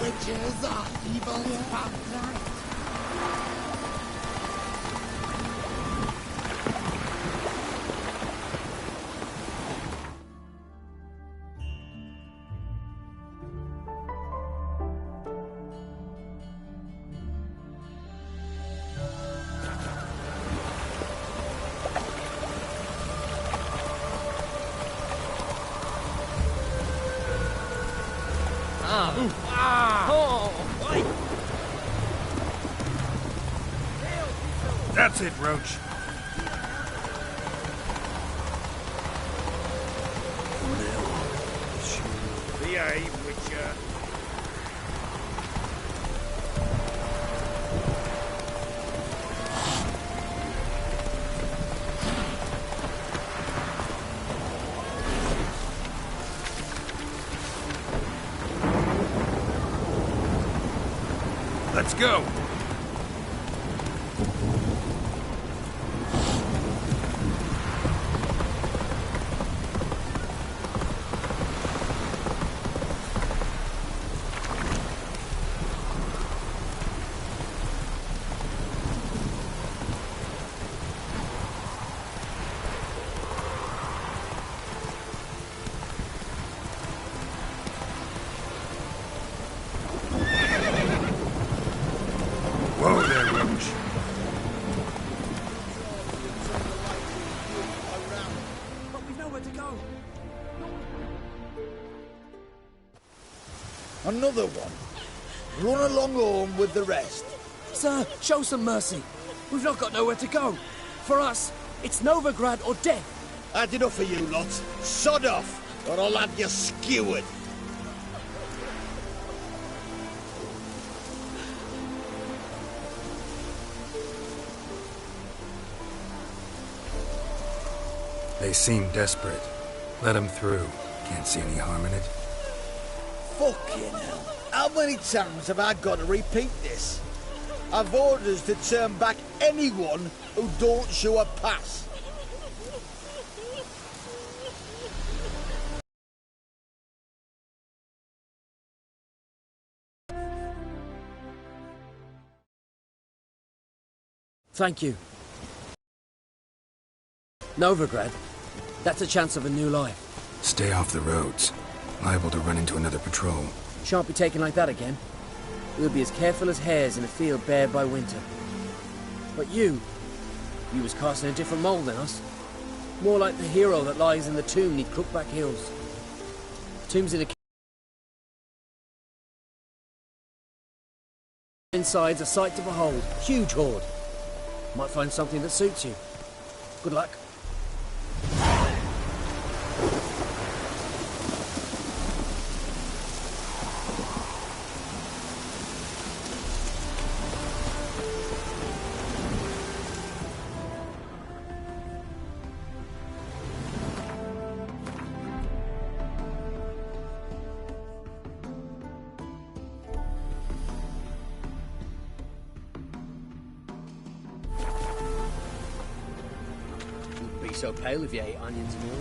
Witches are evil spotlight. That's it, Roach. Behave, Witcher. Let's go. Whoa there, Roach. But we've nowhere to go. Another one. Run along home with the rest. Sir, show some mercy. We've not got nowhere to go. For us, it's Novigrad or death. Had enough of you lot. Sod off, or I'll have you skewered. They seem desperate. Let them through. Can't see any harm in it. Fucking hell. How many times have I got to repeat this? I've orders to turn back anyone who don't show a pass. Thank you. Novigrad. That's a chance of a new life. Stay off the roads. Liable to run into another patrol. Shan't be taken like that again. We'll be as careful as hares in a field bared by winter. But you was cast in a different mould than us. More like the hero that lies in the tomb neath Crookback Hills. Tomb's in a... Inside's a sight to behold. Huge hoard. Might find something that suits you. Good luck. So pale if you ate onions and all.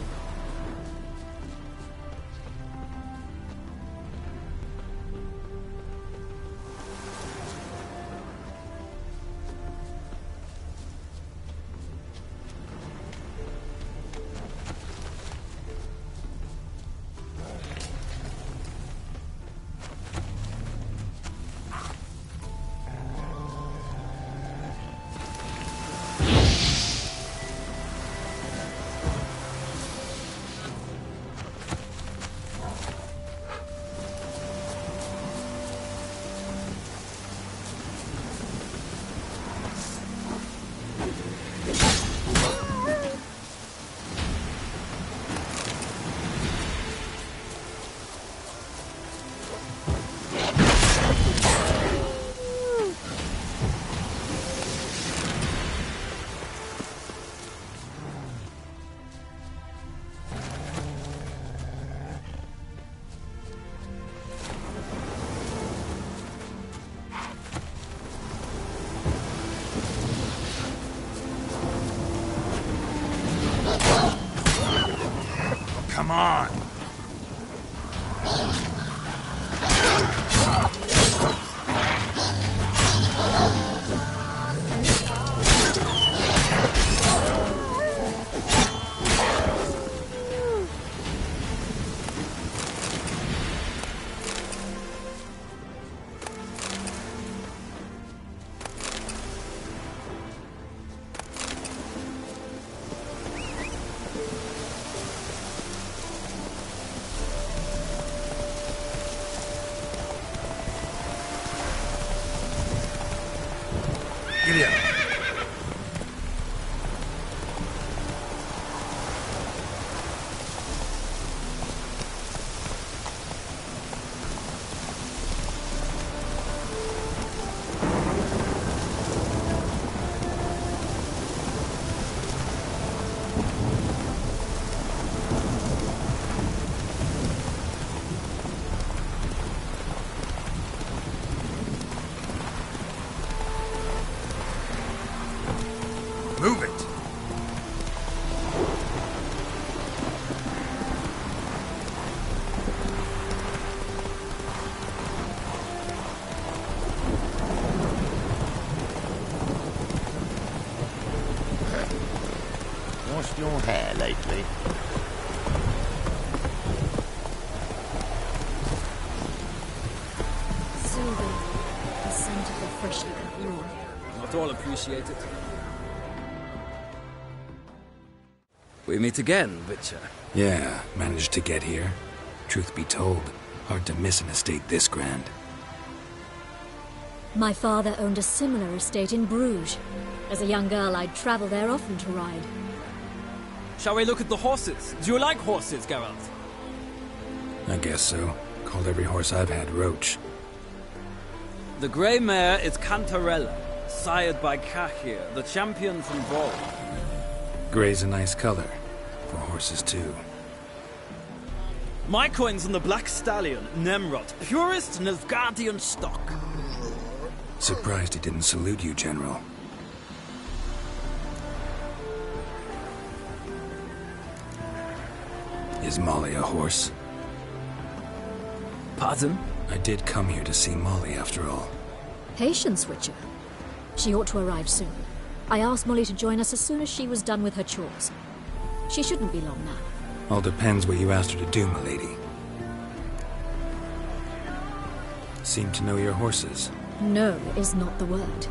Come on. Giddy up. Washed your hair lately? Soothing. The scent of the freshly cut lawn. Not all appreciate it. We meet again, Witcher. Yeah, managed to get here. Truth be told, hard to miss an estate this grand. My father owned a similar estate in Bruges. As a young girl, I'd travel there often to ride. Shall we look at the horses? Do you like horses, Geralt? I guess so. Called every horse I've had Roach. The grey mare is Cantarella, sired by Cahir, the champion from Vol. Grey's a nice color. For horses, too. My coin's on the black stallion, Nemrod, purest Nilfgaardian stock. Surprised he didn't salute you, General. Is Molly a horse? Pardon? I did come here to see Molly, after all. Patience, Witcher. She ought to arrive soon. I asked Molly to join us as soon as she was done with her chores. She shouldn't be long now. All depends what you asked her to do, milady. Seem to know your horses. No is not the word.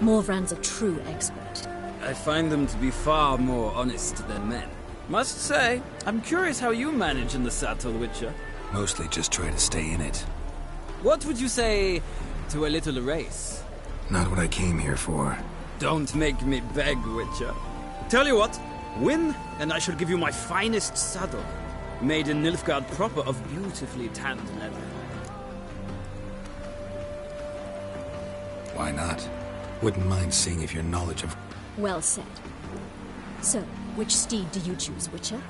Morvran's a true expert. I find them to be far more honest than men. Must say, I'm curious how you manage in the saddle, Witcher. Mostly just try to stay in it. What would you say to a little race? Not what I came here for. Don't make me beg, Witcher. Tell you what, win, and I shall give you my finest saddle, made in Nilfgaard proper of beautifully tanned leather. Why not? Wouldn't mind seeing if your knowledge of... Well said. So, which steed do you choose, Witcher?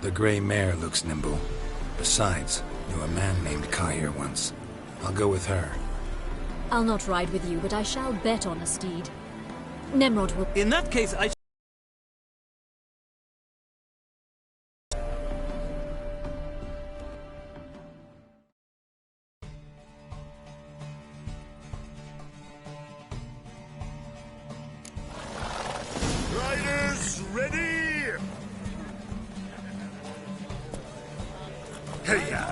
The grey mare looks nimble. Besides, knew a man named Cahir once. I'll go with her. I'll not ride with you, but I shall bet on a steed. Nemrod will... In that case, I... Riders, ready! Hey-ya!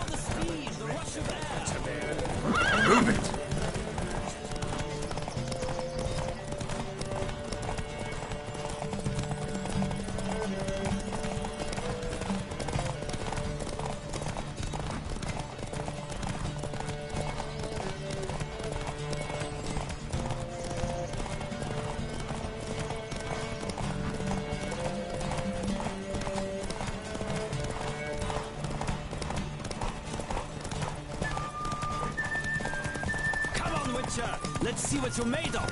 Move it! Let's see what you're made of.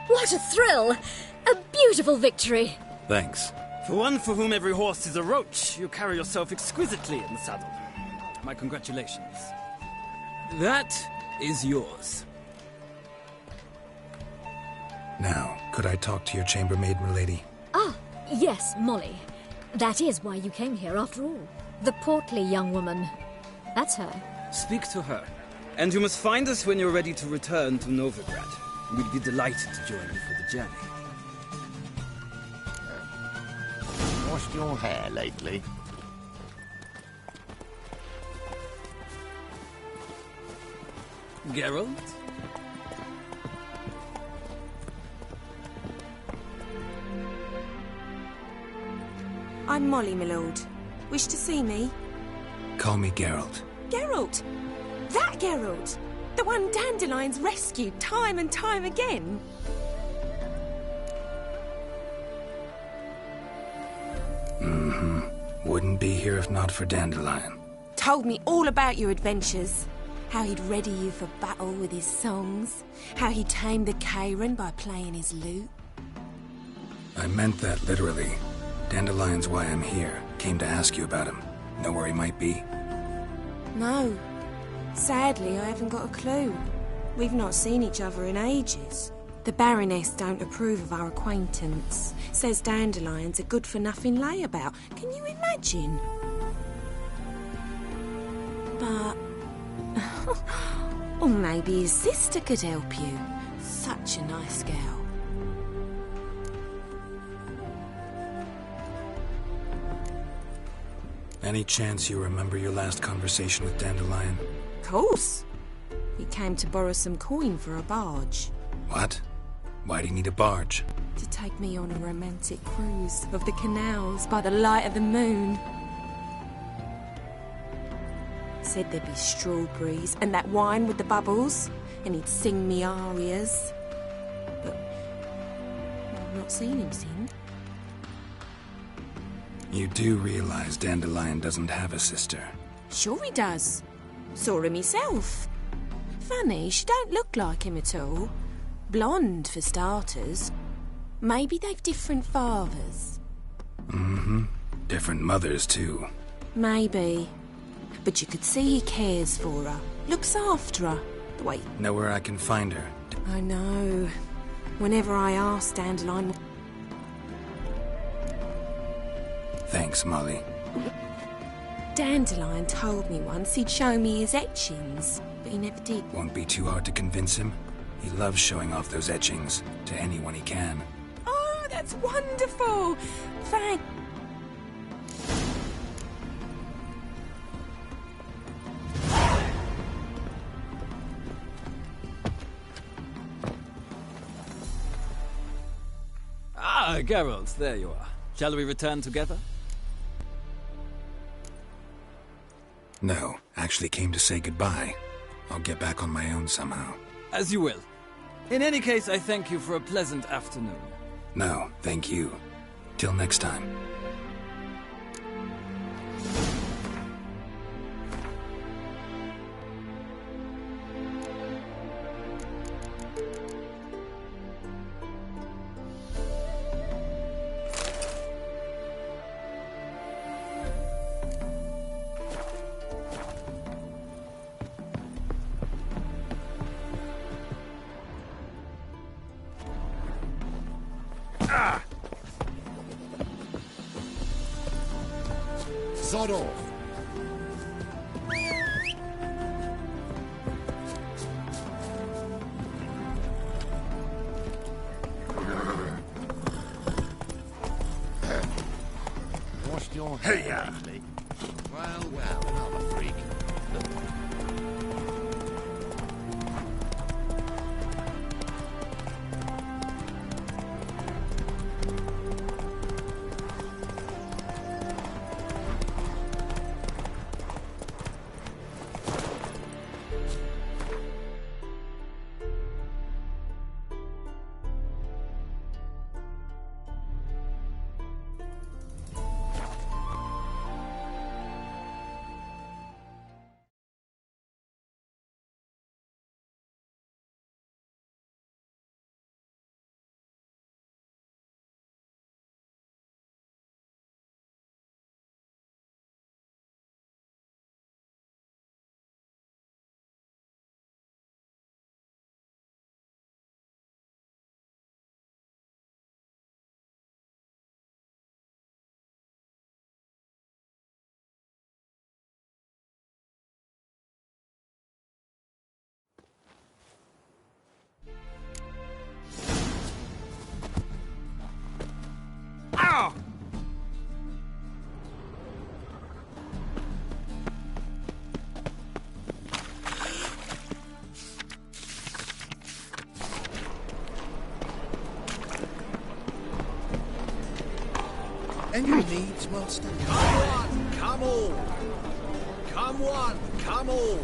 What a thrill! A beautiful victory! Thanks. For one for whom every horse is a roach, you carry yourself exquisitely in the saddle. My congratulations. That is yours. Now, could I talk to your chambermaid, milady? Ah, yes, Molly. That is why you came here after all. The portly young woman. That's her. Speak to her. And you must find us when you're ready to return to Novigrad. We'd be delighted to join you for the journey. Washed your hair lately? Geralt? I'm Molly, my lord. Wish to see me? Call me Geralt. Geralt! That Geralt! The one Dandelion's rescued time and time again! Mm-hmm. Wouldn't be here if not for Dandelion. told me all about your adventures. How he'd ready you for battle with his songs. How he tamed the Karen by playing his lute. I meant that literally. Dandelion's why I'm here. Came to ask you about him. Know where he might be? No. Sadly, I haven't got a clue. We've not seen each other in ages. The Baroness don't approve of our acquaintance. Says Dandelion's a good-for-nothing layabout. Can you imagine? But... or maybe his sister could help you. Such a nice girl. Any chance you remember your last conversation with Dandelion? Of course. He came to borrow some coin for a barge. What? Why do you need a barge? To take me on a romantic cruise of the canals by the light of the moon. Said there'd be strawberries and that wine with the bubbles, and he'd sing me arias. But I've not seen him since. You do realize Dandelion doesn't have a sister? Sure he does. Saw him himself. Funny, she don't look like him at all. Blonde, for starters. Maybe they've different fathers. Mm-hmm. Different mothers, too. Maybe. But you could see he cares for her. Looks after her. The way... Know where I can find her? I know. Whenever I ask Dandelion... Thanks, Molly. Dandelion told me once he'd show me his etchings, but he never did. Won't be too hard to convince him. He loves showing off those etchings to anyone he can. Oh, that's wonderful! Thank... Ah, Geralt, there you are. Shall we return together? No, actually came to say goodbye. I'll get back on my own somehow. As you will. In any case, I thank you for a pleasant afternoon. No, thank you. Till next time. Sod off. Washed your hair lately? Well, another freak. Ow! Any needs, Master? Come all! Come one, come all!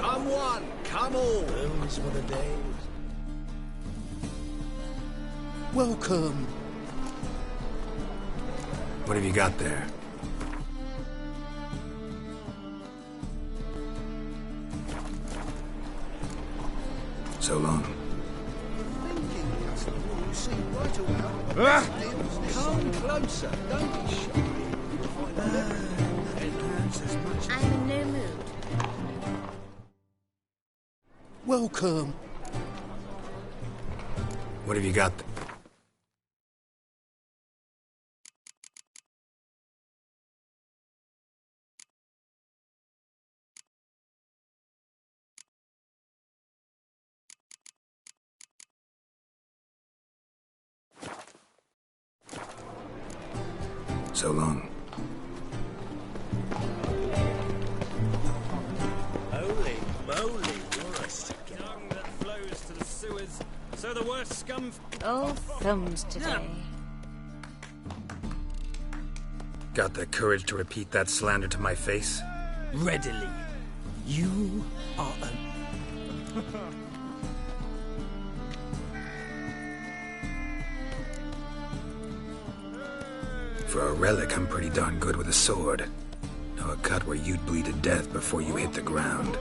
Come one, come all! Those were the days. Welcome. What have you got there? So long. Come closer. Don't be shy. I'm in no mood. Welcome. What have you got? So long. Holy moly, you're a scum that flows to the sewers, so the worst scum... All thumbs today. Got the courage to repeat that slander to my face? Readily. You are a... For a relic, I'm pretty darn good with a sword. Know a cut where you'd bleed to death before you hit the ground.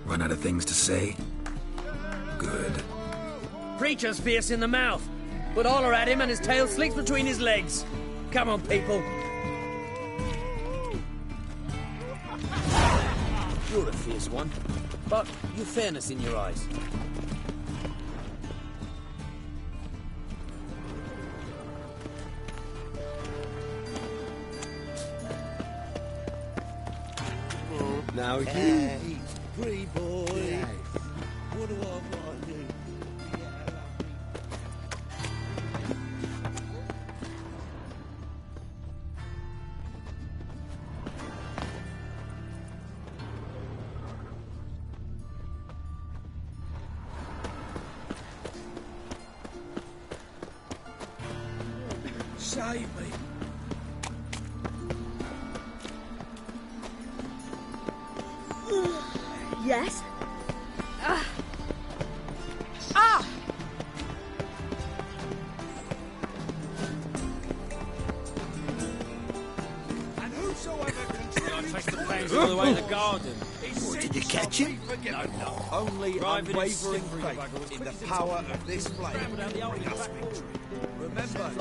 Run out of things to say? Good. Preacher's fierce in the mouth, but all are at him and his tail slicks between his legs. Come on, people. You're a fierce one, but you've fairness in your eyes. Now you... Hey, pretty boy. What do I want to do? Save me. Yes? And whosoever can Take the plans all the way to the garden. Did you catch him? No. Only Driving is unwavering slippery, faith bugger, was in quick the as a power torpedo. of this flame Scrambled down the will old bring us back. victory. Remember,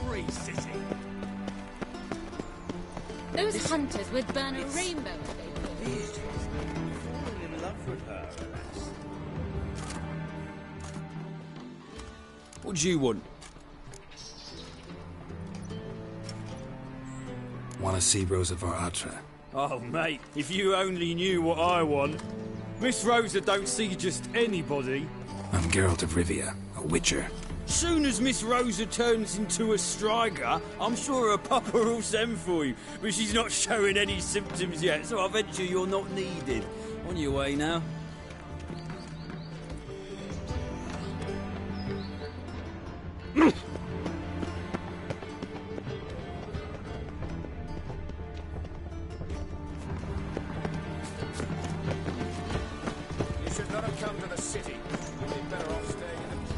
free city. Those hunters would burn a rainbow if they could. Falling in love with her, alas. What do you want? Want to see Rosa var Atra? Oh, mate, if you only knew what I want. Miss Rosa don't see just anybody. I'm Geralt of Rivia, a Witcher. Soon as Miss Rosa turns into a striker, I'm sure her papa will send for you. But she's not showing any symptoms yet, so I venture you're not needed. On your way now. You should not have come to the city. You'd be better off staying in the...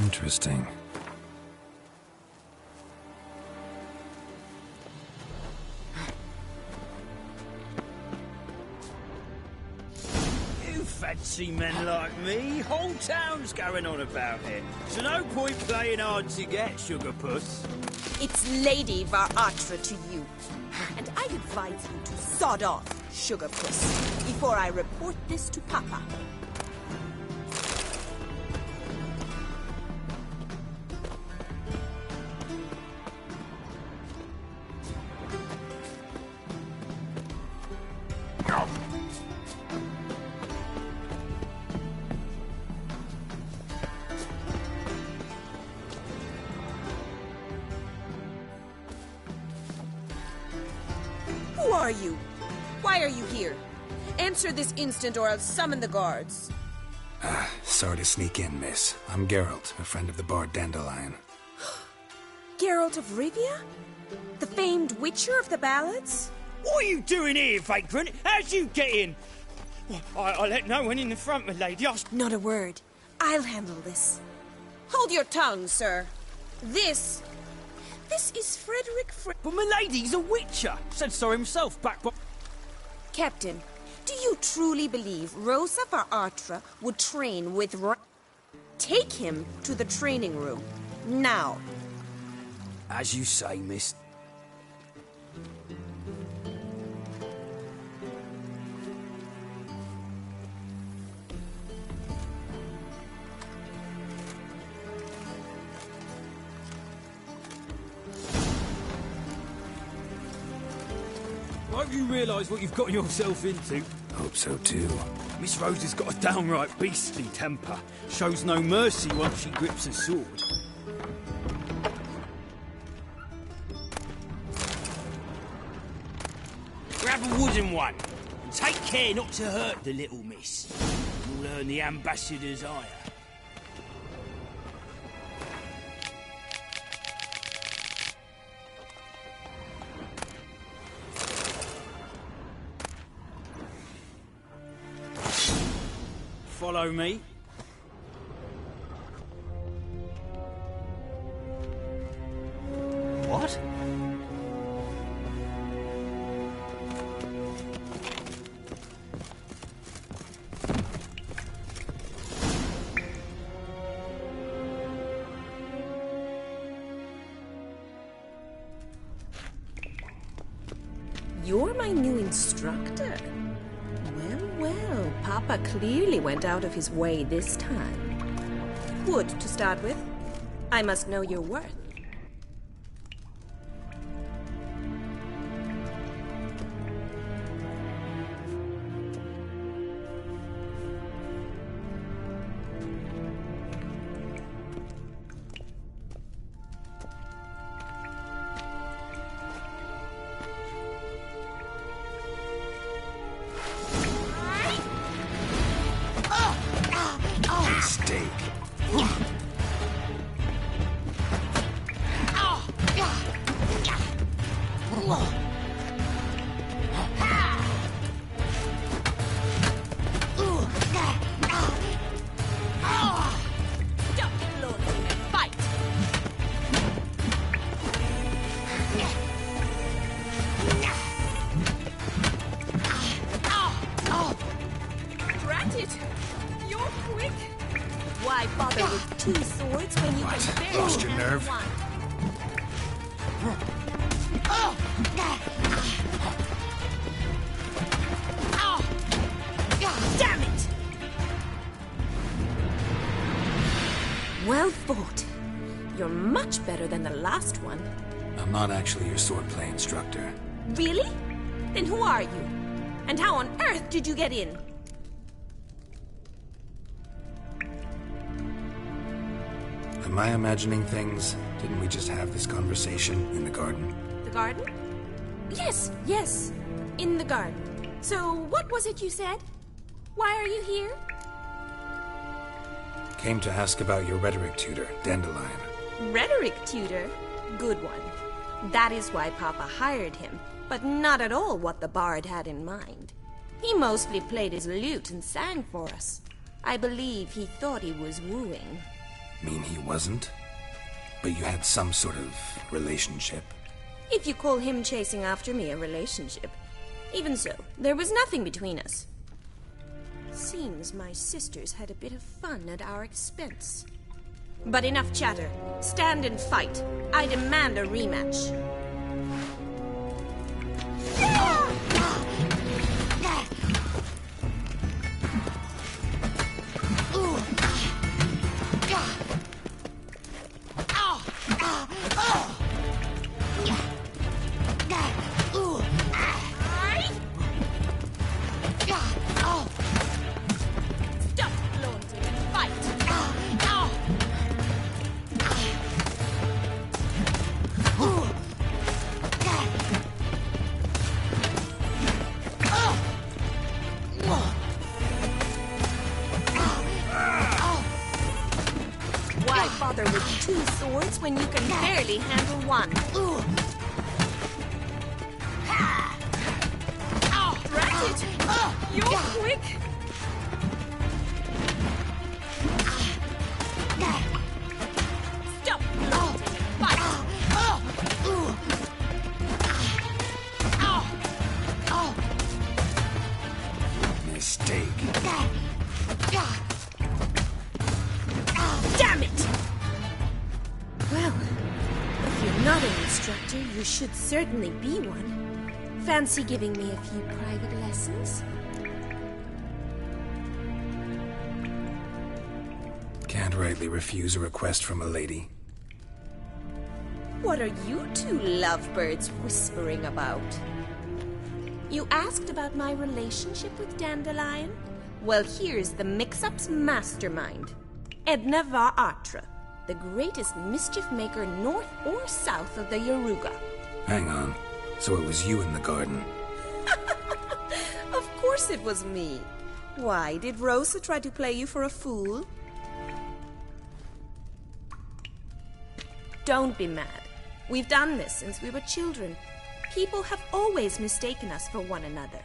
Interesting. You fancy men like me? Whole town's going on about it. So no point playing hard to get, sugar puss. It's Lady var Atra to you. And I advise you to sod off, sugar puss, before I report this to Papa. Who are you? Why are you here? Answer this instant or I'll summon the guards. Sorry to sneak in, miss. I'm Geralt, a friend of the bard Dandelion. Geralt of Rivia? The famed Witcher of the ballads? What are you doing here, vagrant? How'd you get in? I let no one in the front, my lady. Not a word. I'll handle this. Hold your tongue, sir. This is Frederick But my lady's a witcher. Said so himself back but... Captain, do you truly believe Rosa var Atra would train with Take him to the training room. Now. As you say, miss. I hope you realise what you've got yourself into. Hope so too. Miss Rose has got a downright beastly temper. Shows no mercy once she grips a sword. Grab a wooden one. And take care not to hurt the little miss. You'll earn the ambassador's ire. Follow me. What? You're my new instructor. Well, Papa clearly went out of his way this time. Wood, to start with. I must know your worth. Why bother with two swords when you can barely Lost your nerve? one? Damn it! Well fought. You're much better than the last one. I'm not actually your swordplay instructor. Really? Then who are you? And how on earth did you get in? Am I imagining things? Didn't we just have this conversation in the garden? The garden? Yes. In the garden. So, what was it you said? Why are you here? Came to ask about your rhetoric tutor, Dandelion. Rhetoric tutor? Good one. That is why Papa hired him, but not at all what the bard had in mind. He mostly played his lute and sang for us. I believe he thought he was wooing. Mean he wasn't? But you had some sort of relationship? If you call him chasing after me a relationship. Even so, there was nothing between us. Seems my sisters had a bit of fun at our expense. But enough chatter. Stand and fight. I demand a rematch. Stop flaunting and fight! only handle one. Ugh. Rat it! You're quick! Stop blunting and fight! Mistake. Damn it! Well, if you're not an instructor, you should certainly be one. Fancy giving me a few private lessons? Can't rightly refuse a request from a lady. What are you two lovebirds whispering about? You asked about my relationship with Dandelion? Well, here's the mix-up's mastermind. Edna var Atra, the greatest mischief maker north or south of the Yaruga. Hang on. So it was you in the garden? Of course it was me. Why, did Rosa try to play you for a fool? Don't be mad. We've done this since we were children. People have always mistaken us for one another.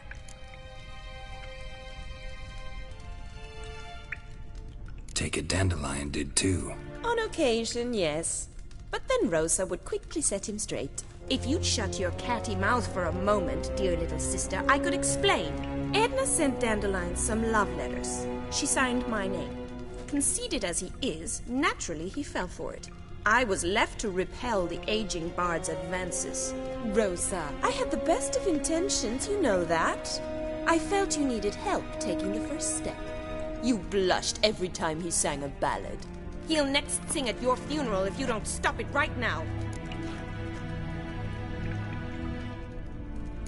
Take it Dandelion did too. On occasion, yes. But then Rosa would quickly set him straight. If you'd shut your catty mouth for a moment, dear little sister, I could explain. Edna sent Dandelion some love letters. She signed my name. Conceited as he is, naturally he fell for it. I was left to repel the aging bard's advances. Rosa, I had the best of intentions, you know that. I felt you needed help taking the first step. You blushed every time he sang a ballad. He'll next sing at your funeral if you don't stop it right now.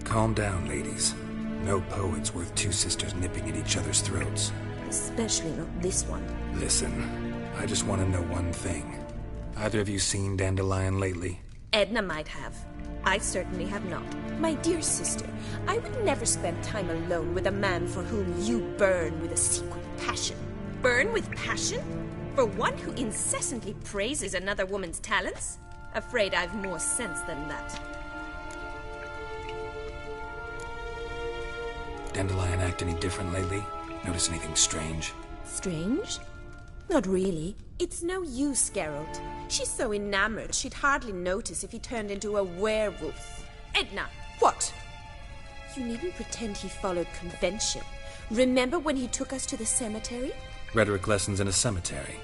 Calm down, ladies. No poet's worth two sisters nipping at each other's throats. Especially not this one. Listen, I just want to know one thing. Either of you seen Dandelion lately? Edna might have. I certainly have not. My dear sister, I would never spend time alone with a man for whom you burn with a secret passion. Burn with passion? For one who incessantly praises another woman's talents? Afraid I've more sense than that. Dandelion act any different lately? Notice anything strange? Strange? Not really. It's no use, Geralt. She's so enamored she'd hardly notice if he turned into a werewolf. Edna! What? You needn't pretend he followed convention. Remember when he took us to the cemetery? Rhetoric lessons in a cemetery.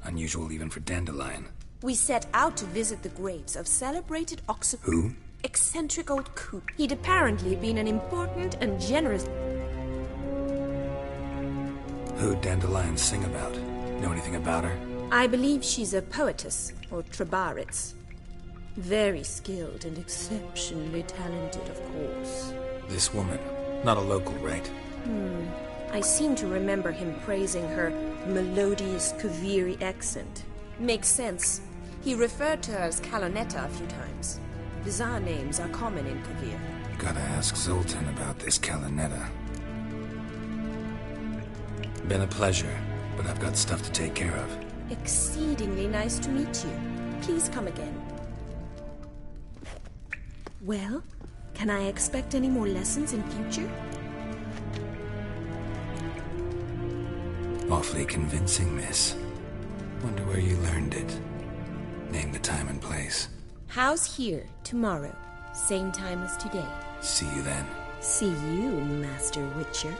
Unusual even for Dandelion. We set out to visit the graves of celebrated Oxford... Who? Eccentric old coot. He'd apparently been an important and generous... Who'd Dandelion sing about? Know anything about her? I believe she's a poetess, or trabaritz. Very skilled and exceptionally talented, of course. This woman. Not a local, right? I seem to remember him praising her melodious Kaviri accent. Makes sense. He referred to her as Kalonetta a few times. Bizarre names are common in Kavir. Gotta ask Zoltan about this Kalonetta. Been a pleasure, but I've got stuff to take care of. Exceedingly nice to meet you. Please come again. Well, can I expect any more lessons in future? Awfully convincing, miss. Wonder where you learned it. Name the time and place. House here, tomorrow. Same time as today. See you then. See you, Master Witcher.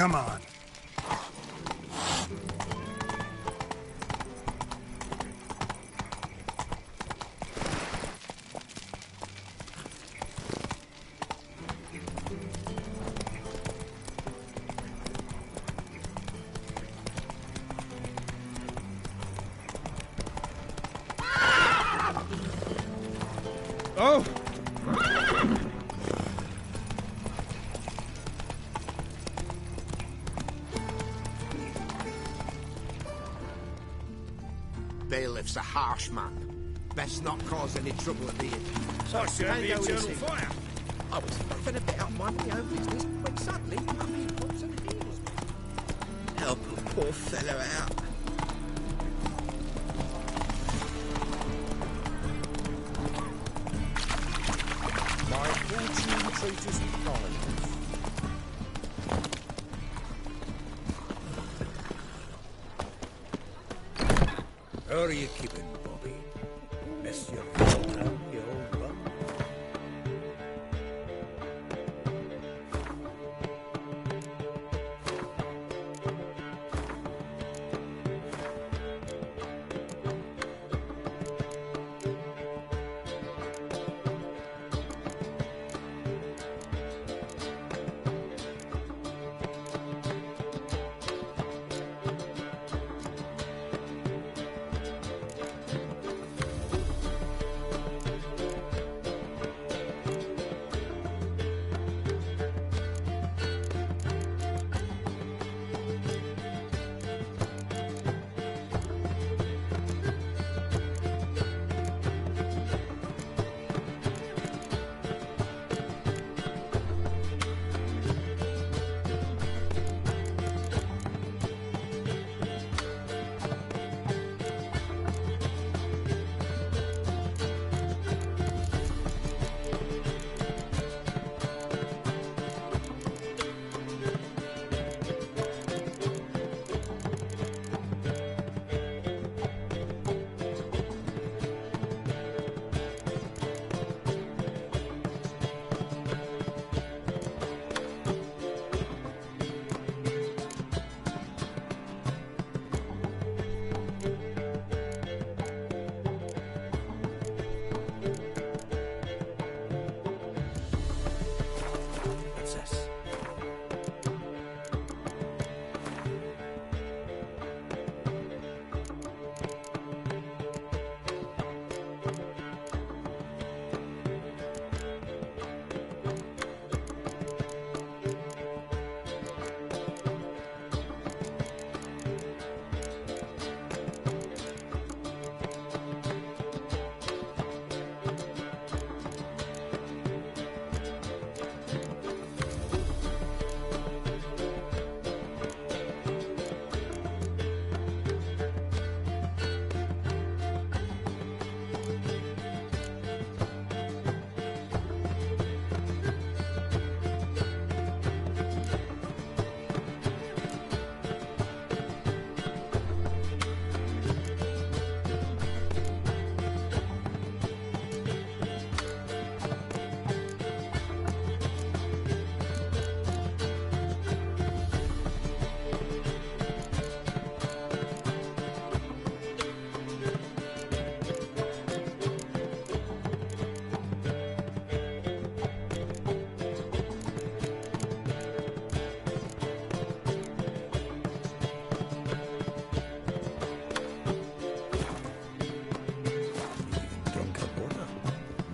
Come on. Oh! Bailiff's a harsh man. Best not cause any trouble at the inn. So soon the eternal fire. I was puffing a bit up my own business when suddenly up he pops and heals me. Help a poor fellow out. My fortune treaters kind. How are you keeping, Bobby? Miss your little town, you old bum?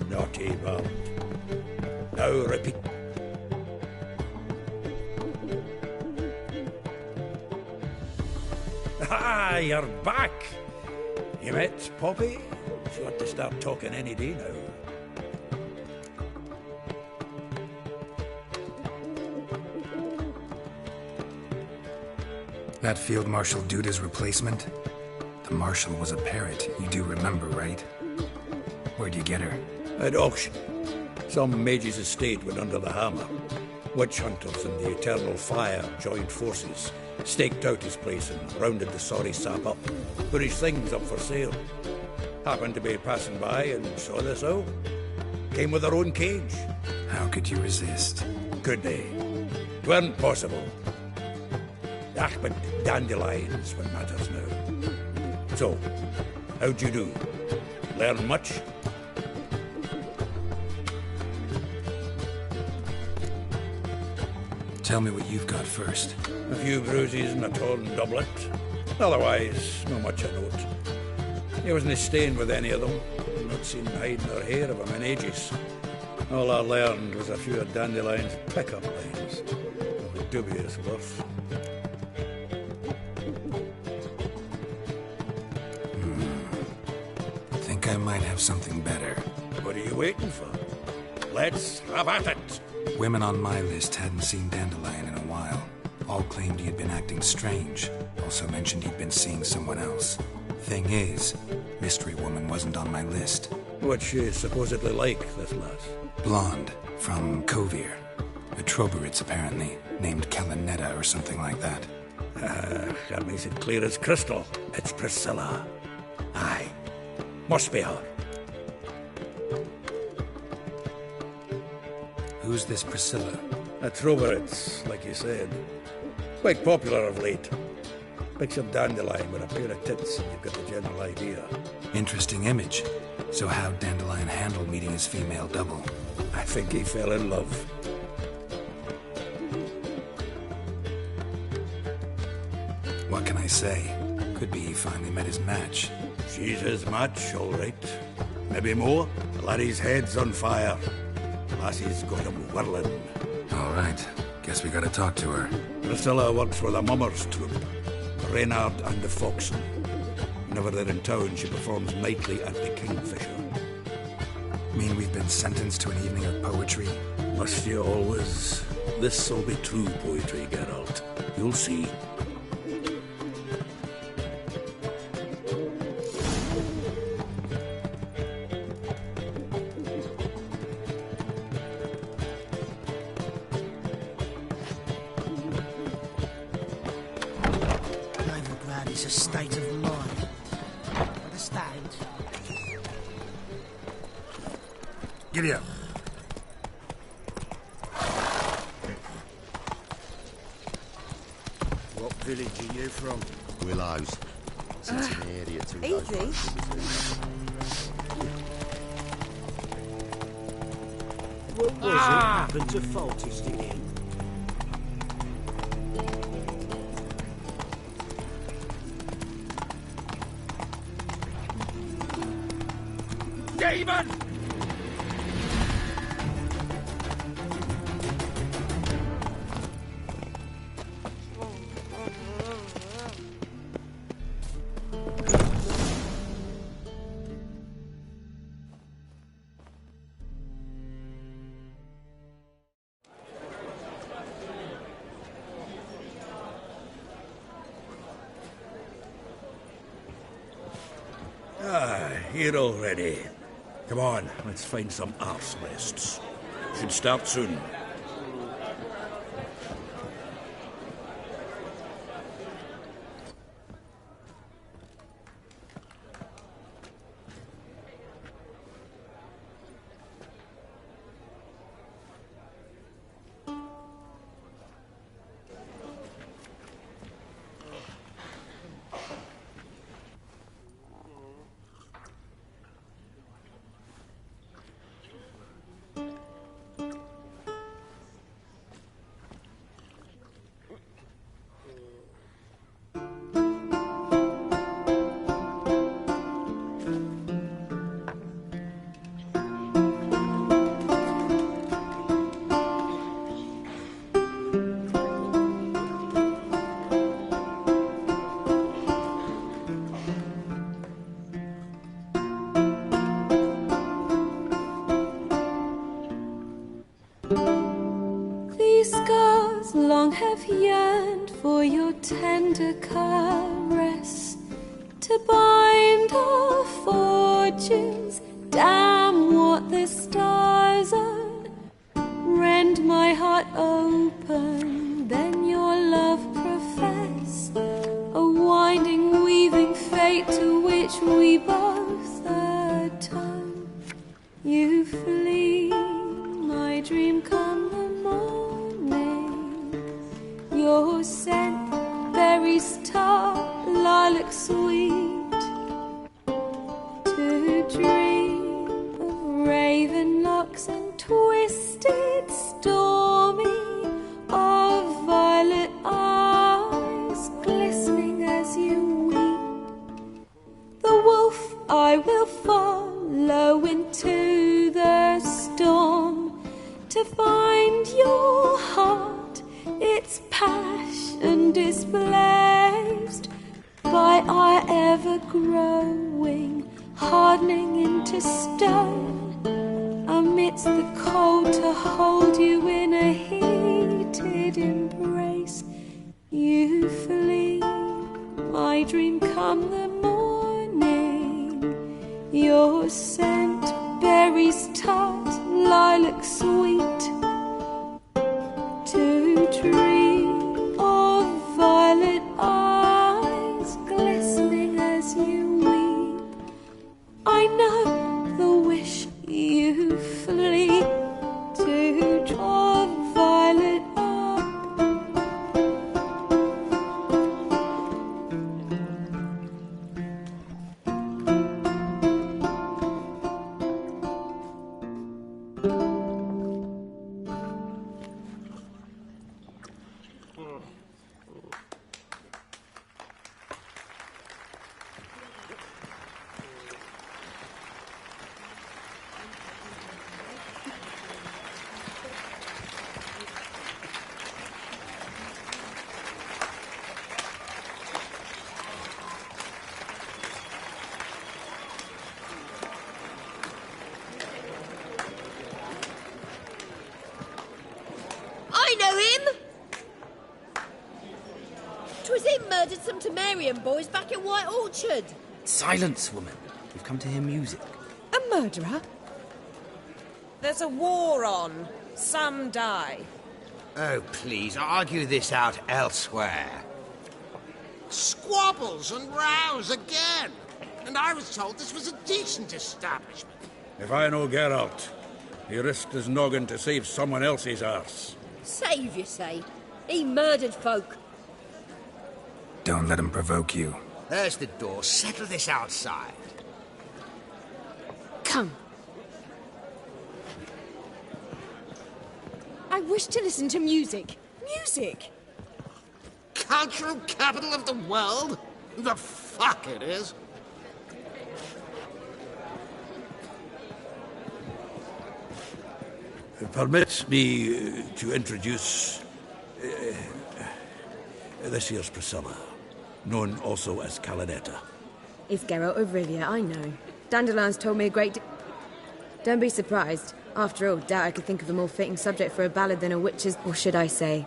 Naughty Bob. Now repeat. Ah, you're back. You met Poppy? She ought to start talking any day now. That Field Marshal Duda's replacement? The Marshal was a parrot, you do remember, right? Where'd you get her? At auction. Some mage's estate went under the hammer. Witch hunters and the Eternal Fire joined forces, staked out his place and rounded the sorry sap up, put his things up for sale. Happened to be passing by and saw this out. Came with her own cage. How could you resist? Could they? 'Tweren't possible. Ah, but dandelions what matters now. So, how'd you do? Learn much? Tell me what you've got first. A few bruises and a torn doublet. Otherwise, not much of note. He wasn't stained with any of them. Not seen hide nor hair of him in ages. All I learned was a few of Dandelion's pick-up lines. Of dubious worth. Think I might have something better. What are you waiting for? Let's have at it. Women on my list hadn't seen Dandelion in a while. All claimed he had been acting strange. Also mentioned he'd been seeing someone else. Thing is, Mystery Woman wasn't on my list. What's she supposedly like, this lass? Blonde, from Kovir. A Troberitz, apparently, named Kalanetta or something like that. That makes it clear as crystal. It's Priscilla. Aye. Must be her. Who's this Priscilla? A Troberitz, like you said. Quite popular of late. Picture Dandelion with a pair of tits and you've got the general idea. Interesting image. So how'd Dandelion handle meeting his female double? I think he fell in love. What can I say? Could be he finally met his match. She's his match, all right. Maybe more. The laddie's head's on fire. Lassie's got him whirling. All right. Guess we gotta talk to her. Priscilla works for the Mummers troupe. Reynard and the Foxen. Whenever they're in town, she performs nightly at the Kingfisher. Mean we've been sentenced to an evening of poetry? Must you always? This'll be true poetry, Geralt. You'll see. Novigrad is a state of mind. Understand? Giddy up. What village are you from? Willows. It's an area to Easy. What was it happened to faulty sticking? Demon! Here already. Come on, let's find some arse rests. Should start soon. These scars long have yearned for your tender caress, to bind our fortunes. Damn what the stars are. Rend my heart open, then your love profess, a winding, weaving fate to which we both atone. You flee, my dream come the morning, your scent berries tart, lilac sweet, to dream of raven locks and twisted stormy, of violet eyes glistening as you weep. The wolf I will follow into the storm to find your heart, its passion displaced by our ever-growing, hardening into stone, amidst the cold to hold you in a heated embrace. You flee, my dream come the morning, your scent berries tart, lilac sweet, to dream of violet eyes glistening as you weep. I know the wish you flee to draw violet Murdered some Temerian boys back at White Orchard. Silence, woman. We've come to hear music. A murderer? There's a war on. Some die. Oh, please, argue this out elsewhere. Squabbles and rows again. And I was told this was a decent establishment. If I know Geralt, he risked his noggin to save someone else's arse. Save, you say? He murdered folk. Don't let him provoke you. There's the door. Settle this outside. Come. I wish to listen to music. Music! Cultural capital of the world? The fuck it is. Permit me to introduce this here's Priscilla, known also as Calinetta. It's Geralt of Rivia, I know. Dandelion's told me a great Don't be surprised. After all, doubt I could think of a more fitting subject for a ballad than a witch's, or should I say,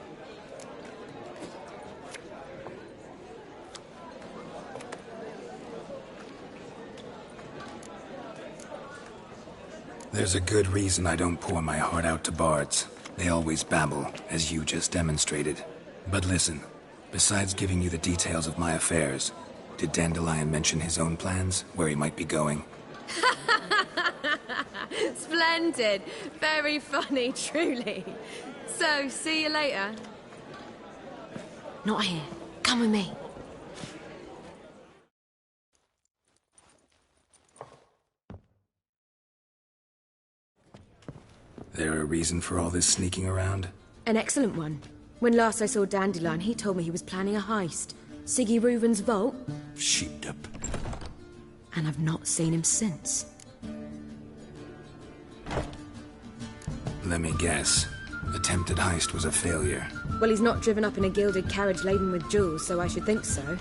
There's a good reason I don't pour my heart out to bards. They always babble, as you just demonstrated. But listen, besides giving you the details of my affairs, did Dandelion mention his own plans, where he might be going? Splendid. Very funny, truly. So, see you later. Not here. Come with me. There a reason for all this sneaking around? An excellent one. When last I saw Dandelion, he told me he was planning a heist. Siggy Reuven's vault. Sheepdip. And I've not seen him since. Let me guess. Attempted heist was a failure. Well, he's not driven up in a gilded carriage laden with jewels, so I should think so.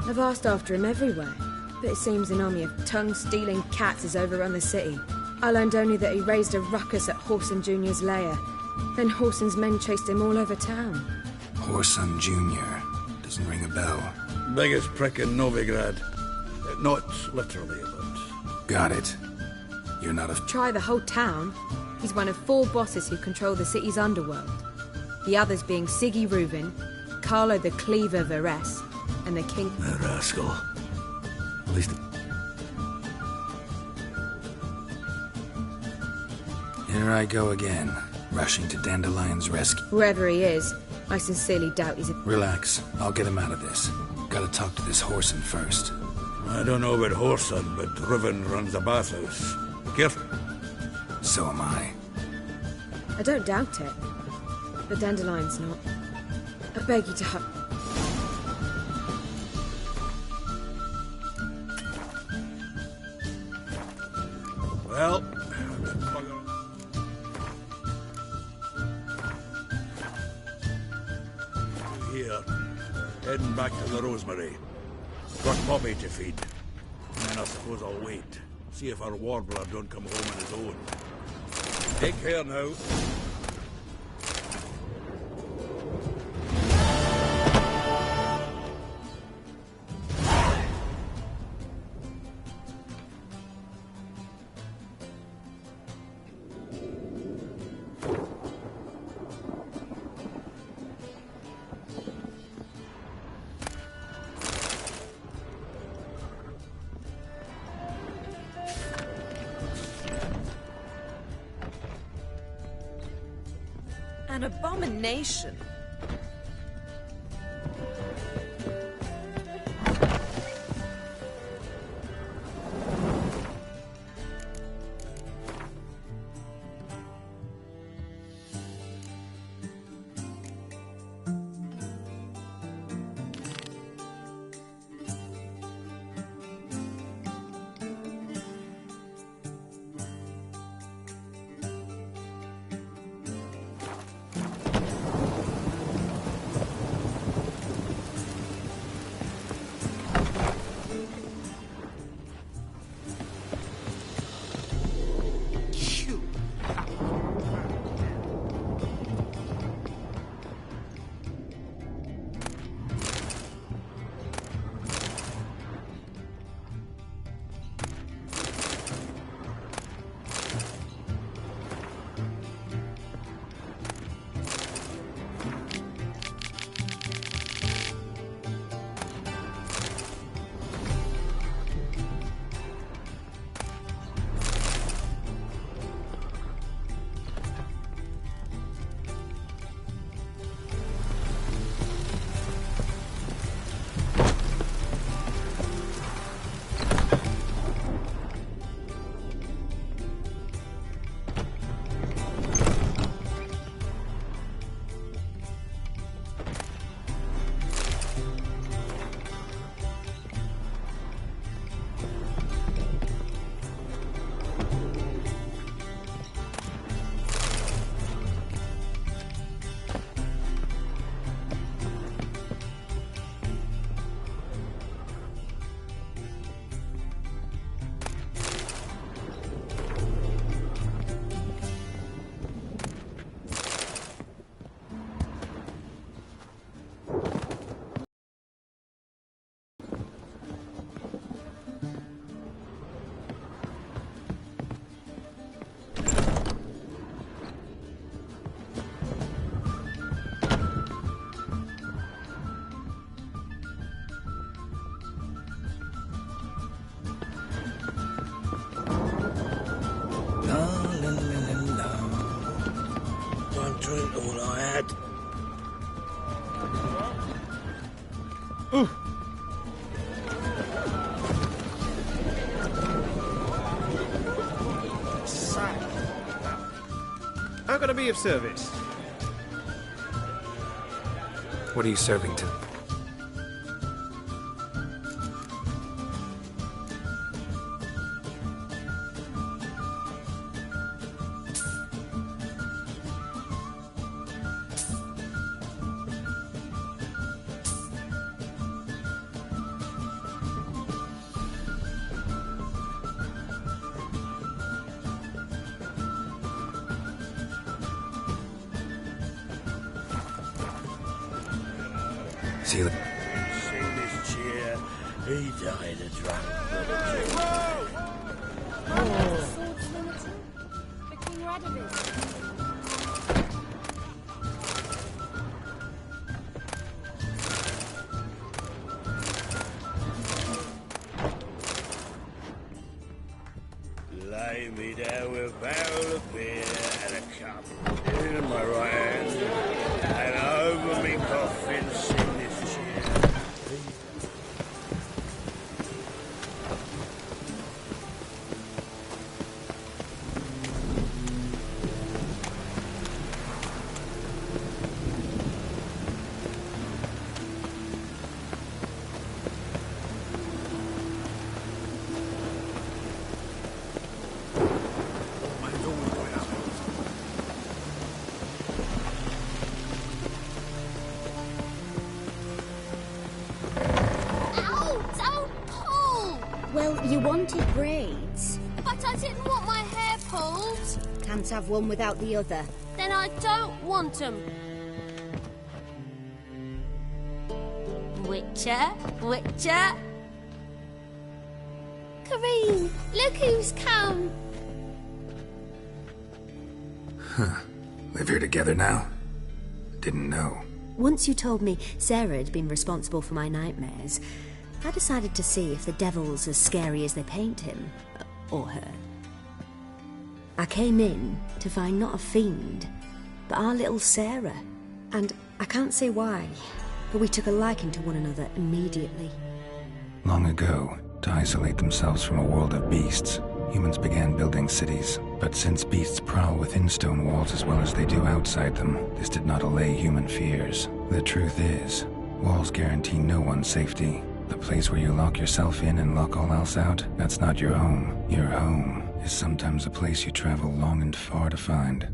I've asked after him everywhere, but it seems an army of tongue-stealing cats has overrun the city. I learned only that he raised a ruckus at Whoreson Jr.'s lair. Then Whoreson's men chased him all over town. Whoreson Jr. Doesn't ring a bell. Biggest prick in Novigrad. Not literally, but... Got it. You're not a... Try the whole town. He's one of 4 bosses who control the city's underworld. The others being Siggy Reuven, Carlo the Cleaver Varese, and the King... A rascal. At least... Here I go again, rushing to Dandelion's rescue. Wherever he is, I sincerely doubt he's a... Relax. I'll get him out of this. Gotta talk to this Whoreson first. I don't know about Whoreson, but Riven runs a bathhouse. Careful. So am I. I don't doubt it. But Dandelion's not. I beg you to Well, here, heading back to the Rosemary. Got Bobby to feed. And then I suppose I'll wait. See if our warbler don't come home on his own. Take care now. An abomination. Drink all I had. How can I be of service? What are you serving to? See you. See this cheer? He died a drunk. Lay me down with a barrel of beer and a cup in my right hand, and over me Well, you wanted braids. But I didn't want my hair pulled. Can't have one without the other. Then I don't want them. Witcha? Witcha? Kareen, look who's come. Huh. Live here together now? Didn't know. Once you told me Sarah had been responsible for my nightmares, I decided to see if the devil's as scary as they paint him. Or her. I came in to find not a fiend, but our little Sarah. And I can't say why, but we took a liking to one another immediately. Long ago, to isolate themselves from a world of beasts, humans began building cities. But since beasts prowl within stone walls as well as they do outside them, this did not allay human fears. The truth is, walls guarantee no one's safety. The place where you lock yourself in and lock all else out, that's not your home. Your home is sometimes a place you travel long and far to find.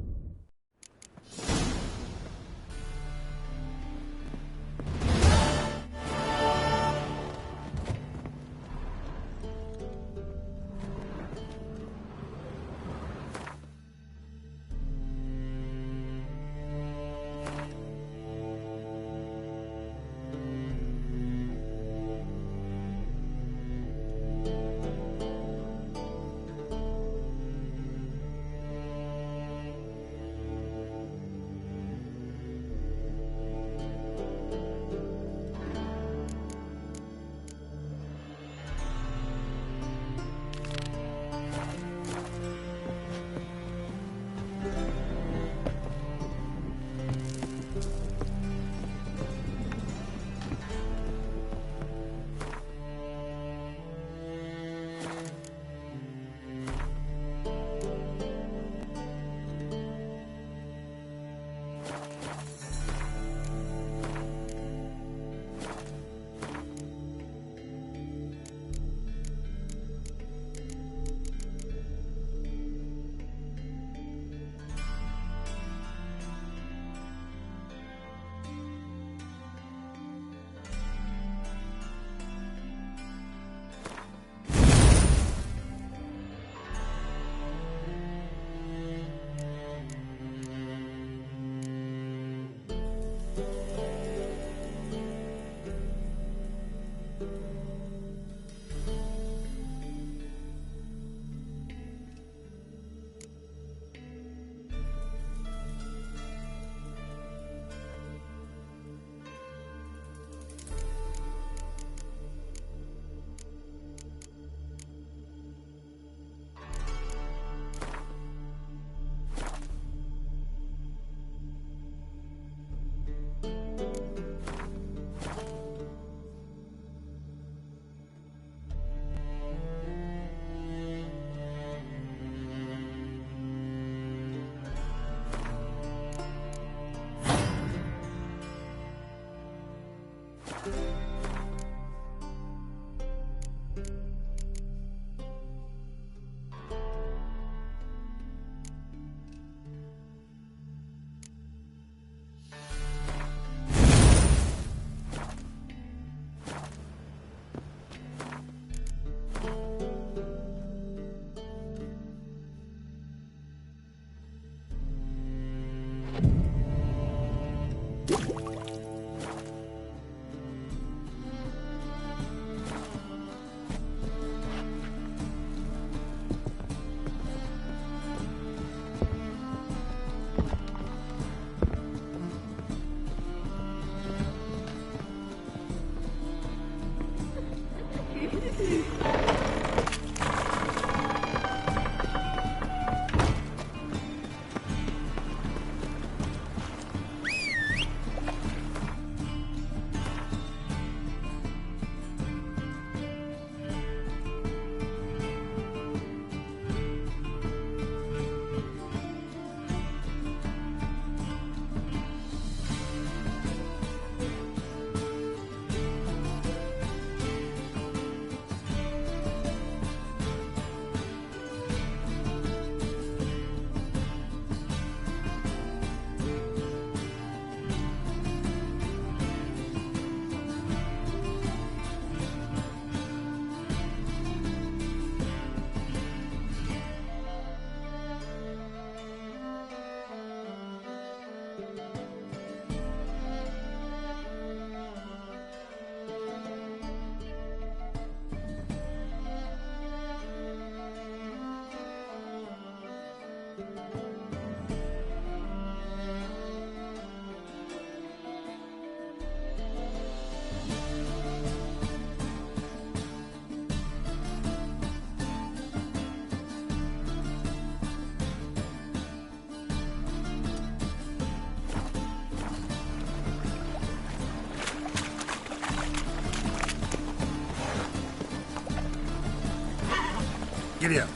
Giddy up.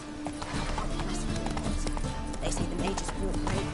They say the mages walk right.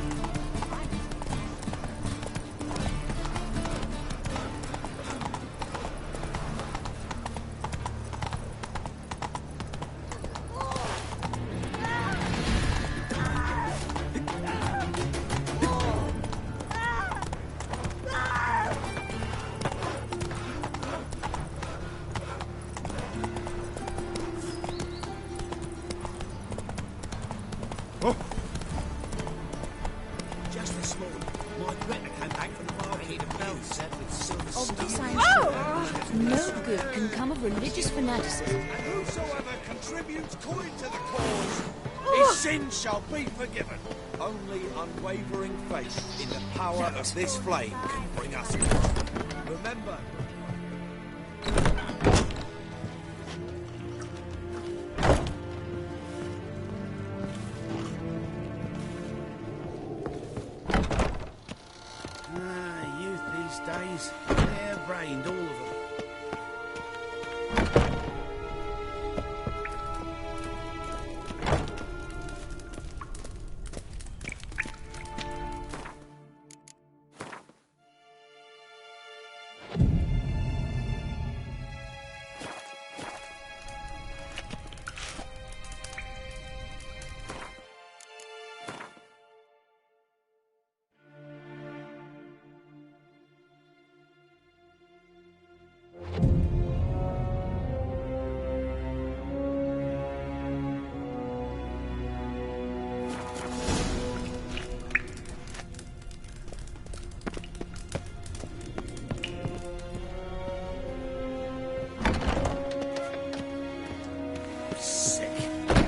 Just this morning, my Greta came back from the market and bells set with silver No good can come of religious fanaticism. And whosoever contributes coin to the cause, his sins shall be forgiven. Only unwavering faith in the power of this flame can bring us in. Remember, youth these days, hair-brained, all of them.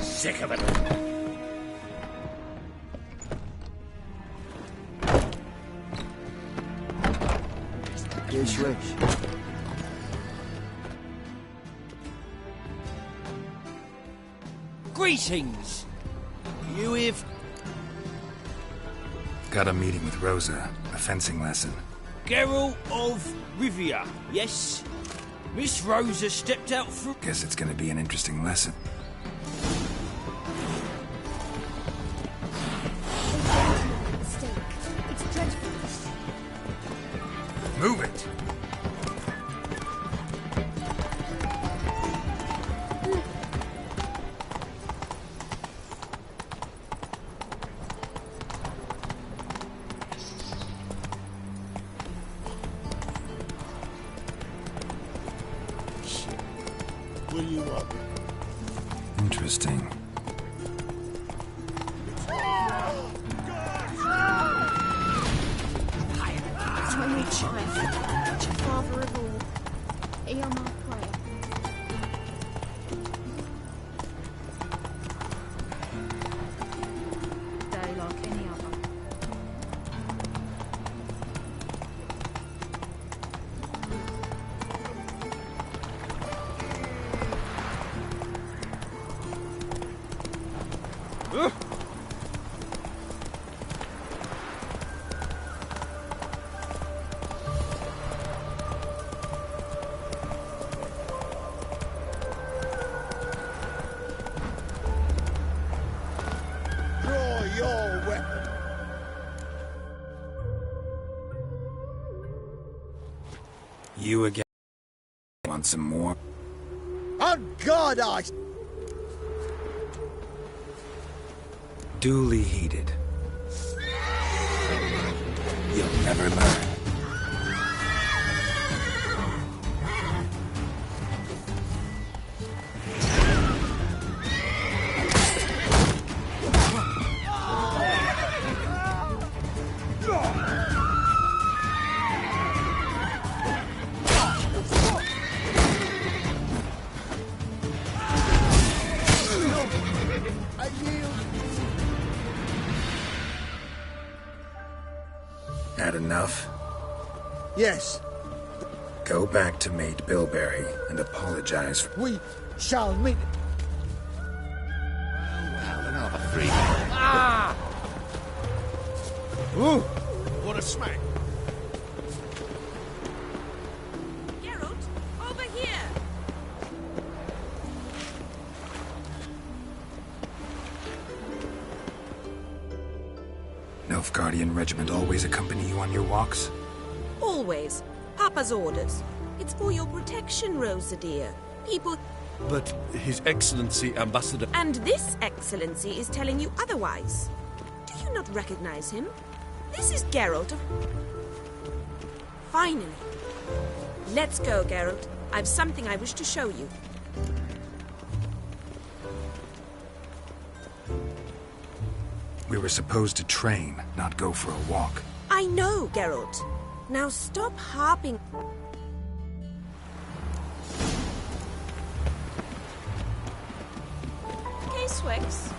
Sick of it. Yes, wish. Greetings! You with... Got a meeting with Rosa, a fencing lesson. Geralt of Rivia, yes? Miss Rosa stepped out for... Guess it's gonna be an interesting lesson. It's dreadful. Move it! Will you up? Interesting. Tiny child, Father of all, hear my prayer. Day like any other. Draw your weapon. You again? Want some more? On God, I... Duly heeded. You'll never learn. I yield. Had enough? Yes, Go back to Mate Bilberry and apologize for... we shall meet. Well, another free. ah! Ooh, what a smack. Geralt, over here! Nilfgaardian regiment always accompany you on your walks? Always. Papa's orders. It's for your protection, Rosa dear. People... But His Excellency Ambassador... And this Excellency is telling you otherwise. Do you not recognize him? This is Geralt of... Finally. Let's go, Geralt. I've something I wish to show you. We were supposed to train, not go for a walk. I know, Geralt. Now stop harping... Swix.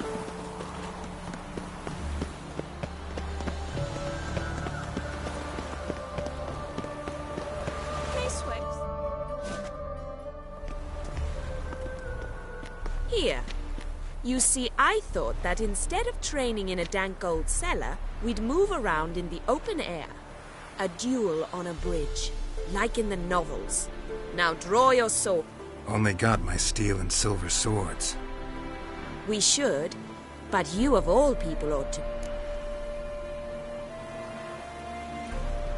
Here. You see, I thought that instead of training in a dank old cellar, we'd move around in the open air. A duel on a bridge, like in the novels. Now draw your sword. Only got my steel and silver swords. We should, but you of all people ought to.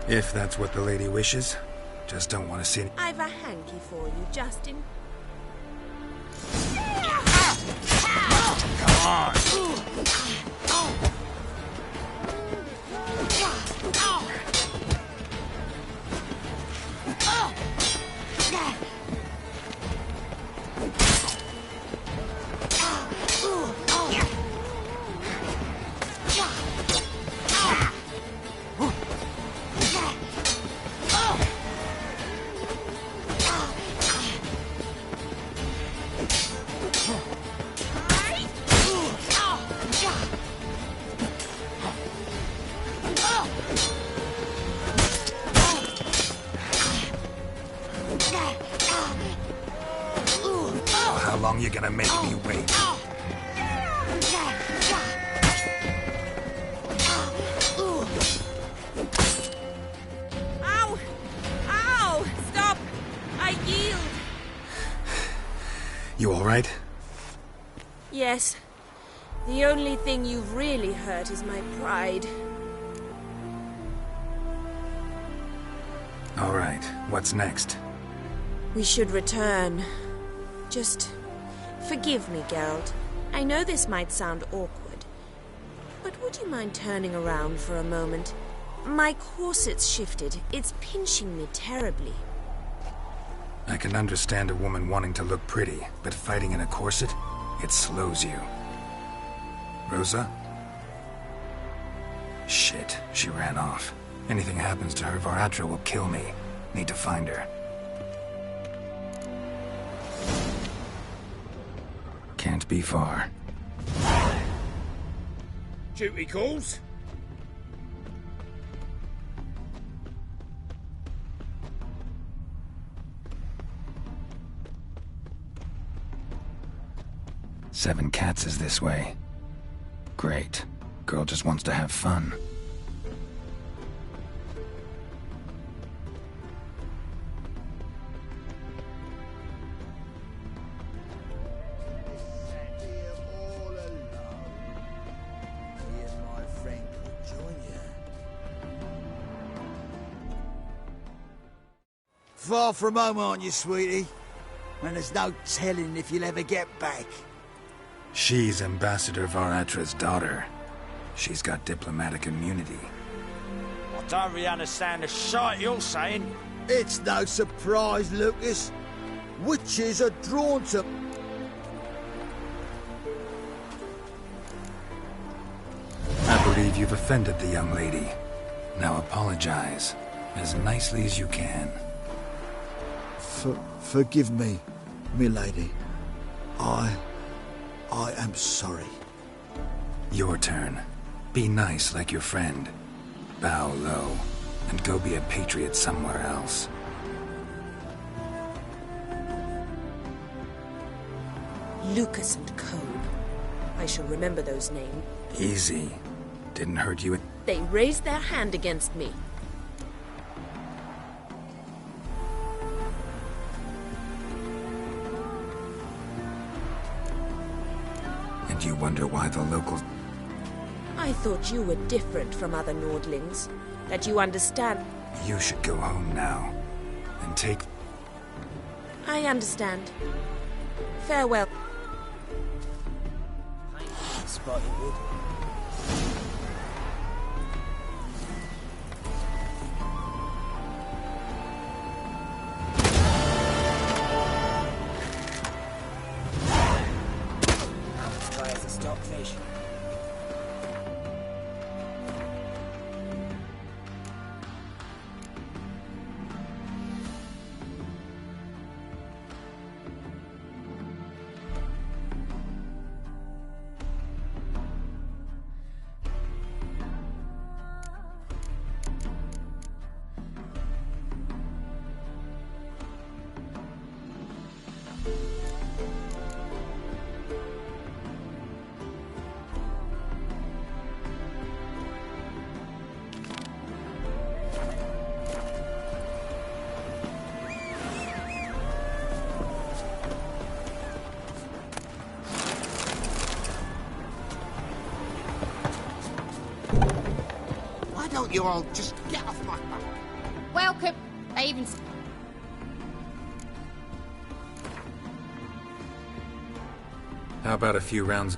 If that's what the lady wishes. Just don't want to see... I've a hanky for you, Justin. Come on! How long you gonna make me wait? Ow! Ow! Stop! I yield! You alright? Yes. The only thing you've really hurt is my pride. Alright, what's next? We should return. Just forgive me, Geralt. I know this might sound awkward, but would you mind turning around for a moment? My corset's shifted. It's pinching me terribly. I can understand a woman wanting to look pretty, but fighting in a corset, it slows you. Rosa? Shit, she ran off. Anything happens to her, Varatra will kill me. Need to find her. Can't be far. Duty calls. Seven Cats is this way. Great. Girl just wants to have fun. Far from home, aren't you, sweetie? And there's no telling if you'll ever get back. She's Ambassador Varatra's daughter. She's got diplomatic immunity. I don't really understand the shite you're saying. It's no surprise, Lucas. Witches are drawn to... I believe you've offended the young lady. Now apologize, as nicely as you can. Forgive me, milady. I am sorry. Your turn. Be nice like your friend. Bow low, and go be a patriot somewhere else. Lucas and Cobb. I shall remember those names. Easy. Didn't hurt you. They raised their hand against me. And you wonder why the locals... I I thought you were different from other Nordlings. That you understand. You should go home now. And take... I understand. Farewell. Spotted wood. Dry as a stockfish. Why don't you all just get off my back? Welcome. They even... How about a few rounds?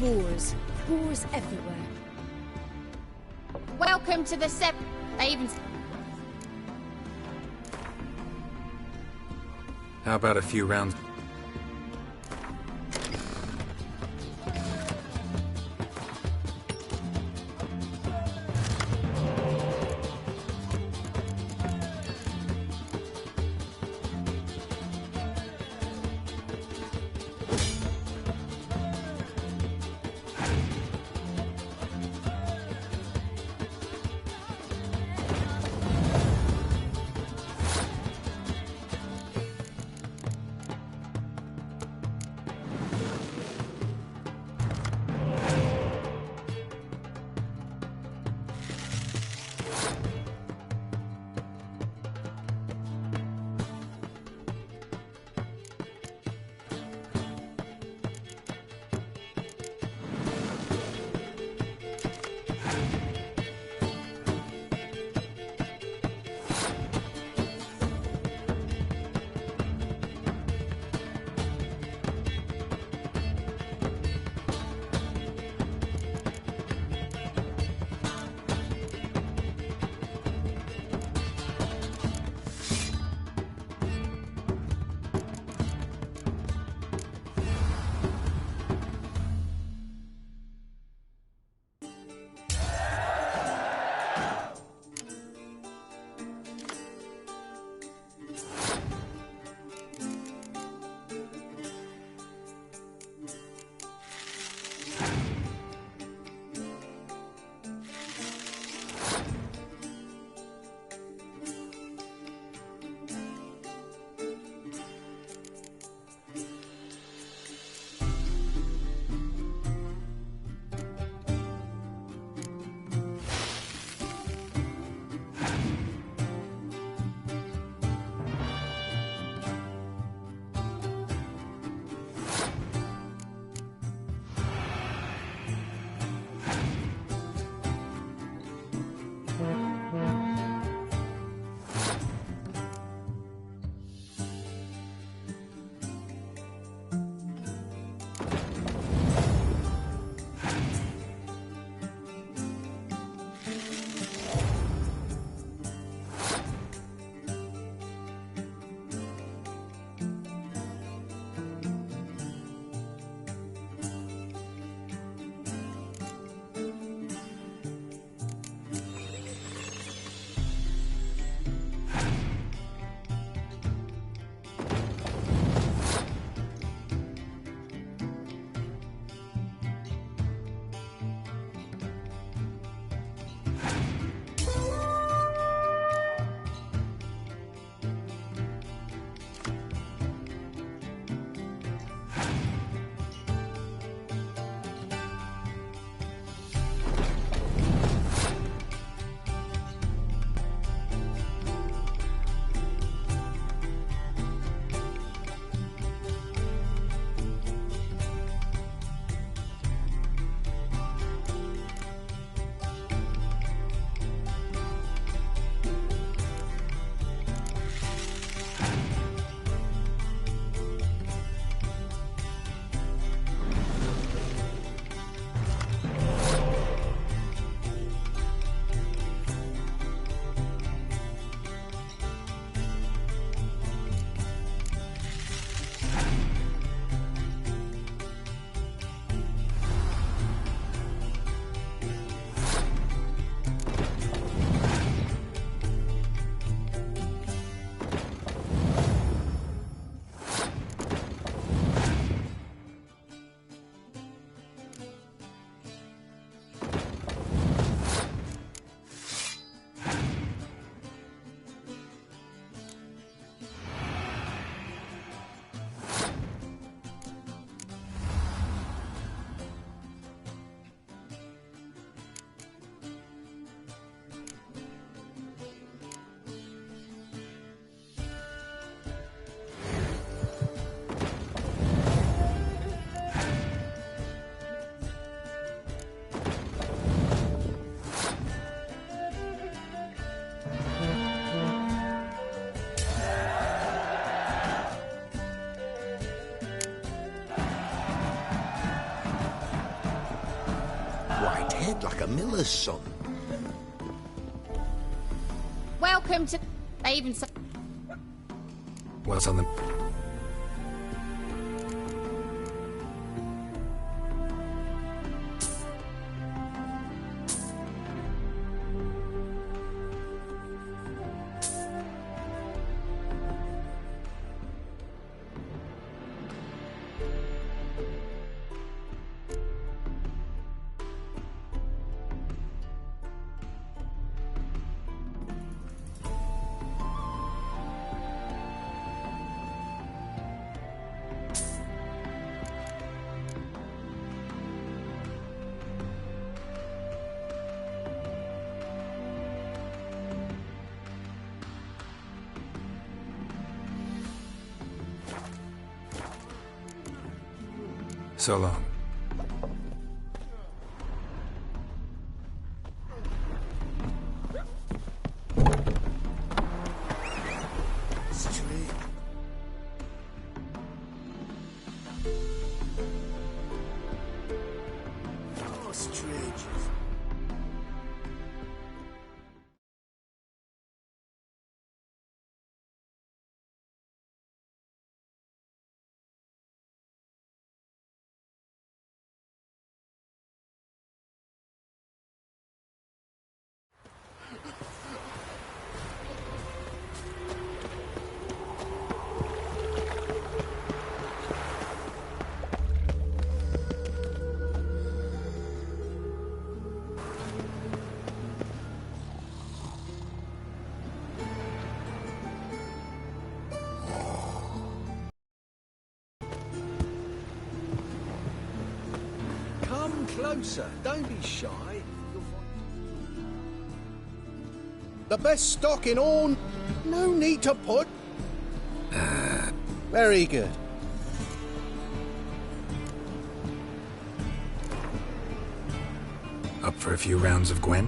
whores. Whores everywhere. Welcome to the They even... How about a few rounds? head like a miller's son. Welcome to... They even say... What's on the... So long. Straight. Oh, strangers. Come closer. Don't be shy. The best stock in all... No need to put... Very good. Up for a few rounds of Gwen?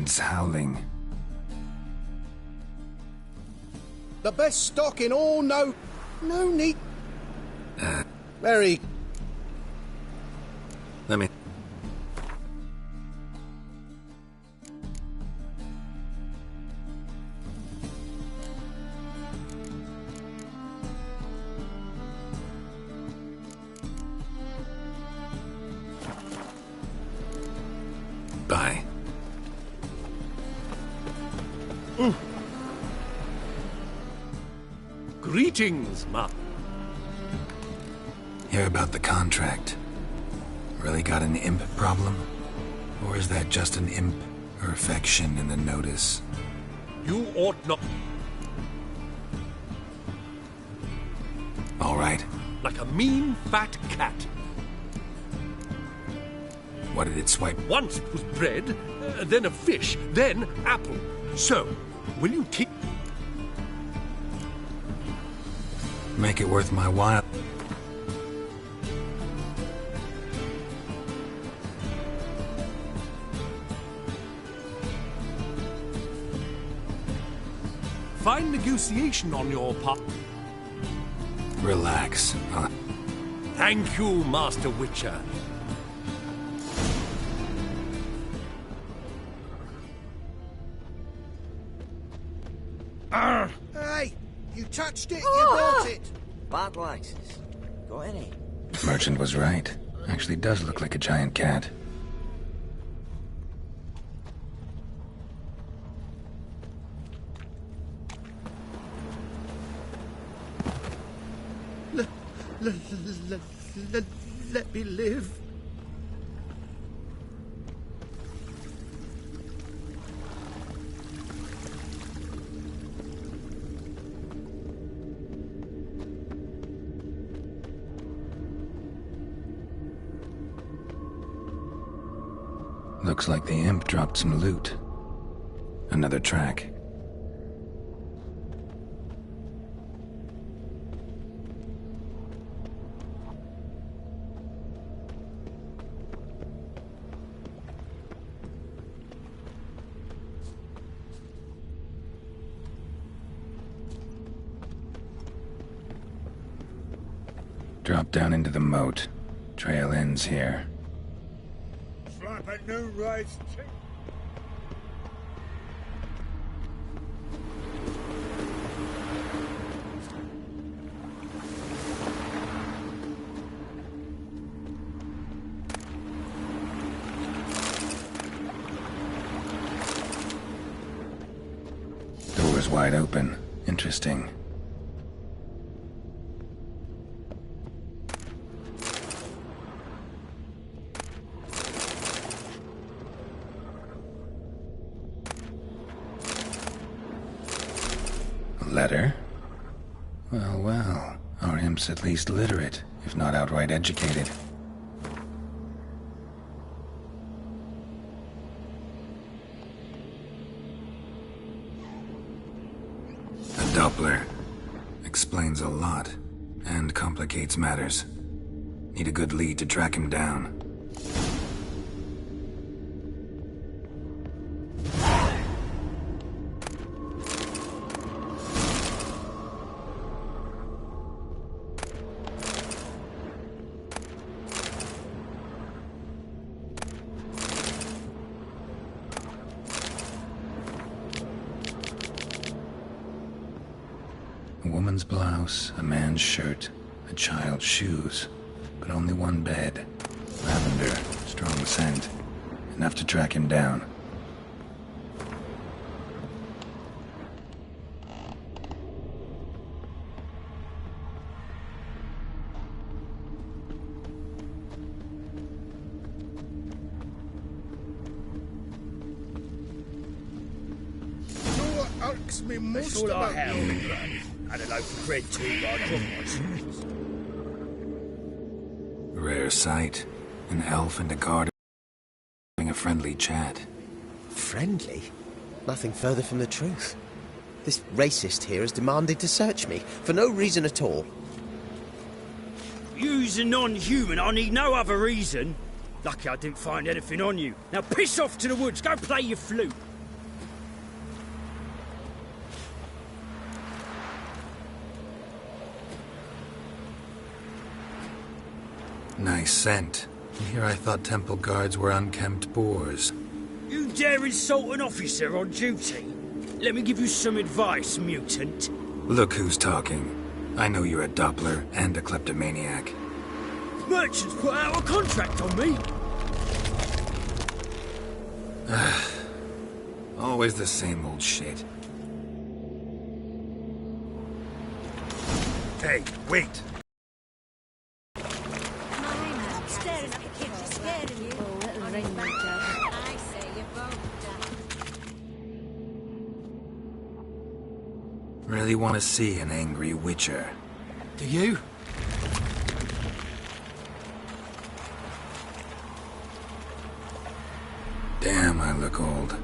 woods howling. The best stock in all, no need. Very. Let me... Bye. Greetings, Ma. Hear about the contract. Really got an imp problem? Or is that just an imp perfection in the notice? You ought not... All right. Like a mean, fat cat. What did it swipe? Once it was bread, then a fish, then apple. So, will you keep... Make it worth my while. Fine negotiation on your part. Relax. Thank you, Master Witcher. Hey, you touched it, you bought it. Bad laces. Got any? Merchant was right. Actually does look like a giant cat. Let me live. Looks like the imp dropped some loot. Another track. Drop down into the moat. Trail ends here. Slap a new rice. Door's wide open. Interesting. Letter? Well, well. Our imp's at least literate, if not outright educated. A Doppler. Explains a lot, and complicates matters. Need a good lead to track him down. A woman's blouse, a man's shirt, a child's shoes, but only one bed. Lavender, strong scent. Enough to track him down. Sure irks me most That's all I about have. you. And a loaf of bread too, by God. Rare sight. An elf and a guard having a friendly chat. Friendly? Nothing further from the truth. This racist here has demanded to search me, for no reason at all. You's a non-human, I need no other reason. Lucky I didn't find anything on you. Now piss off to the woods, go play your flute. nice scent. And here I thought temple guards were unkempt boors. You dare insult an officer on duty? Let me give you some advice, mutant. Look who's talking. I know you're a Doppler and a kleptomaniac. Merchants put out a contract on me. Always the same old shit. Hey, wait! Staring at the kids is scared of you. Oh, little rainbow dad. I say you both Really want to see an angry Witcher. Do you? Damn, I look old.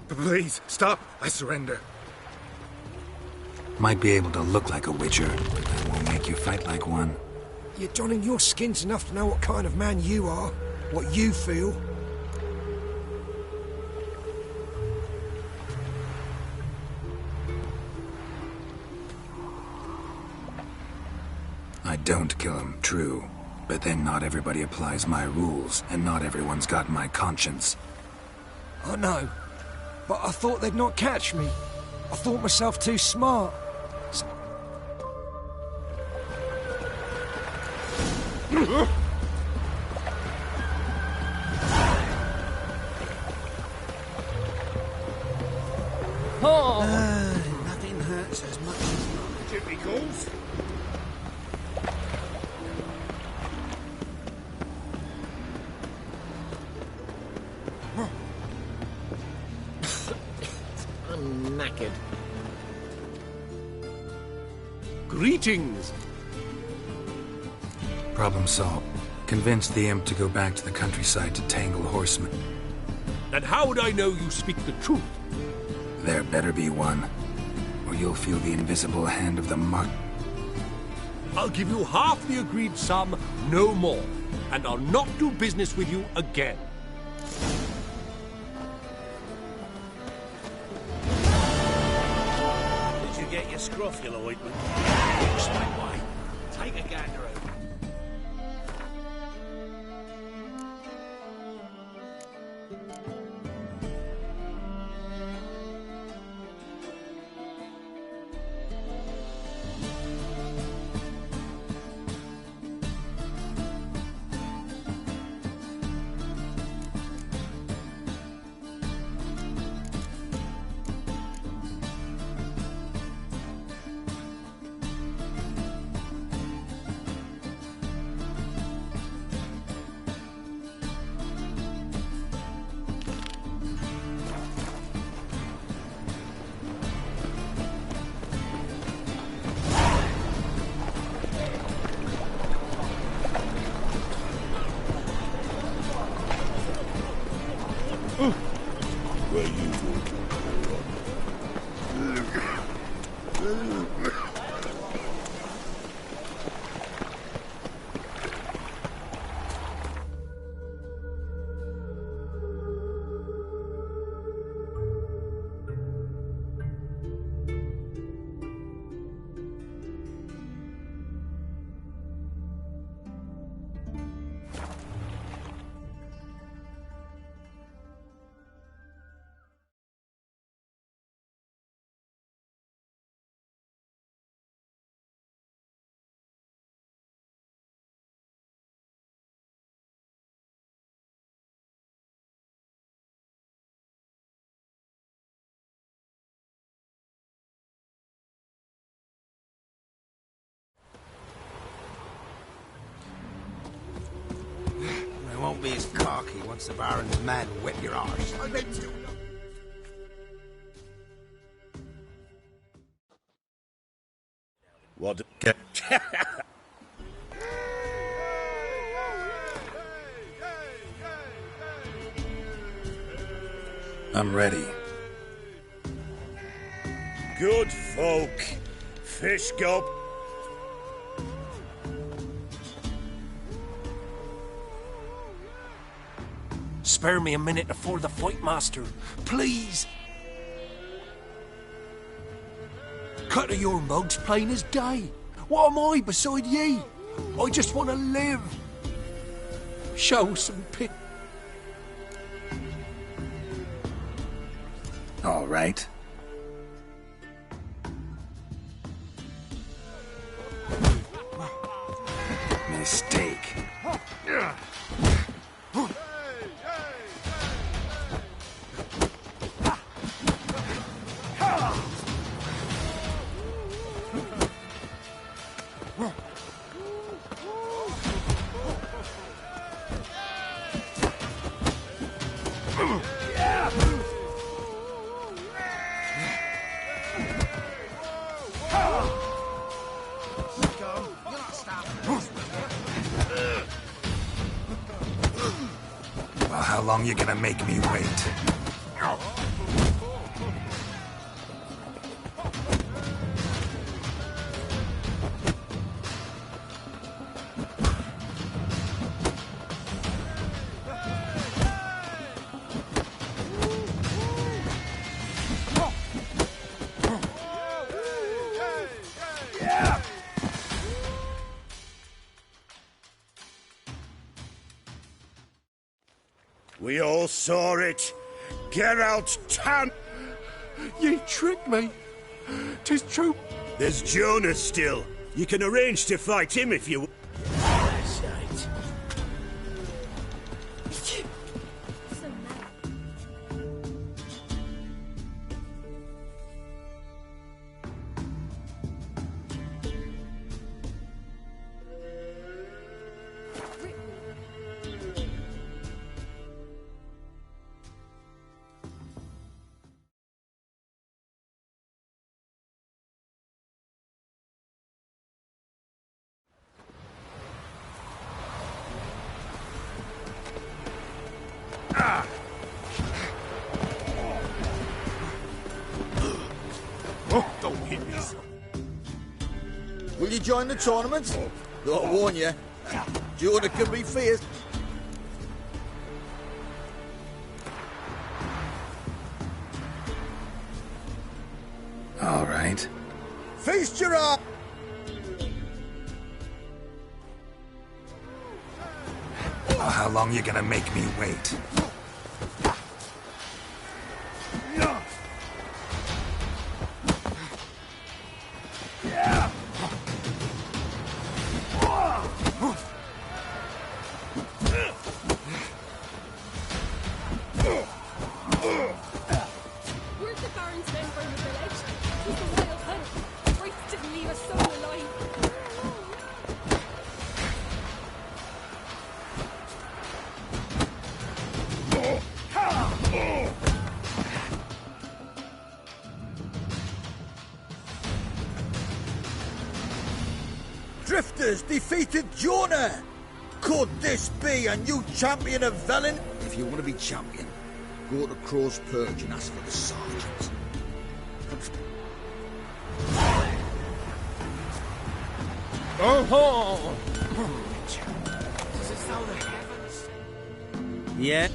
Please, stop. I surrender. Might be able to look like a Witcher, but that won't make you fight like one. You're donning your skins enough to know what kind of man you are, what you feel. I don't kill him, true. But then not everybody applies my rules, and not everyone's got my conscience. I know, but I thought they'd not catch me. I thought myself too smart. Nothing hurts as much as Jimmy calls. I'm knackered. Greetings. Problem solved. Convince the imp to go back to the countryside to tangle horsemen. And how would I know you speak the truth? There better be one, or you'll feel the invisible hand of the mark. I'll give you half the agreed sum, no more. And I'll not do business with you again. Did you get your scrofula ointment? Looks my way. Take a gander over. Where you walking? darky once the Baron's men whip your arse. What? I'm ready. Good folk. Fish gulp. Spare me a minute before the fight, master. Please. Cut of your mug's plain as day. What am I beside ye? I just want to live. Show some pity. All right. Mistake. Well, how long you gonna make me wait? We all saw it. Geralt Tan. Ye tricked me. 'Tis true. There's Jonas still. You can arrange to fight him if you... Oh, don't hit me. Will you join the tournament? Though I warn you, Jonah can be fierce. All right. Feast your eye! Well, how long you gonna make me wait? Where'd the Baron's men bring the village? It was the wild hunt. Wraiths didn't leave a soul alive. Drifters defeated Jonah! Could this be a new champion of Velen? If you want to be champion, go to Crow's Purge and ask for the sergeant. Oh! Does it sound the heavens? Yeah.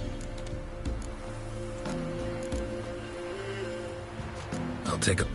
I'll take a...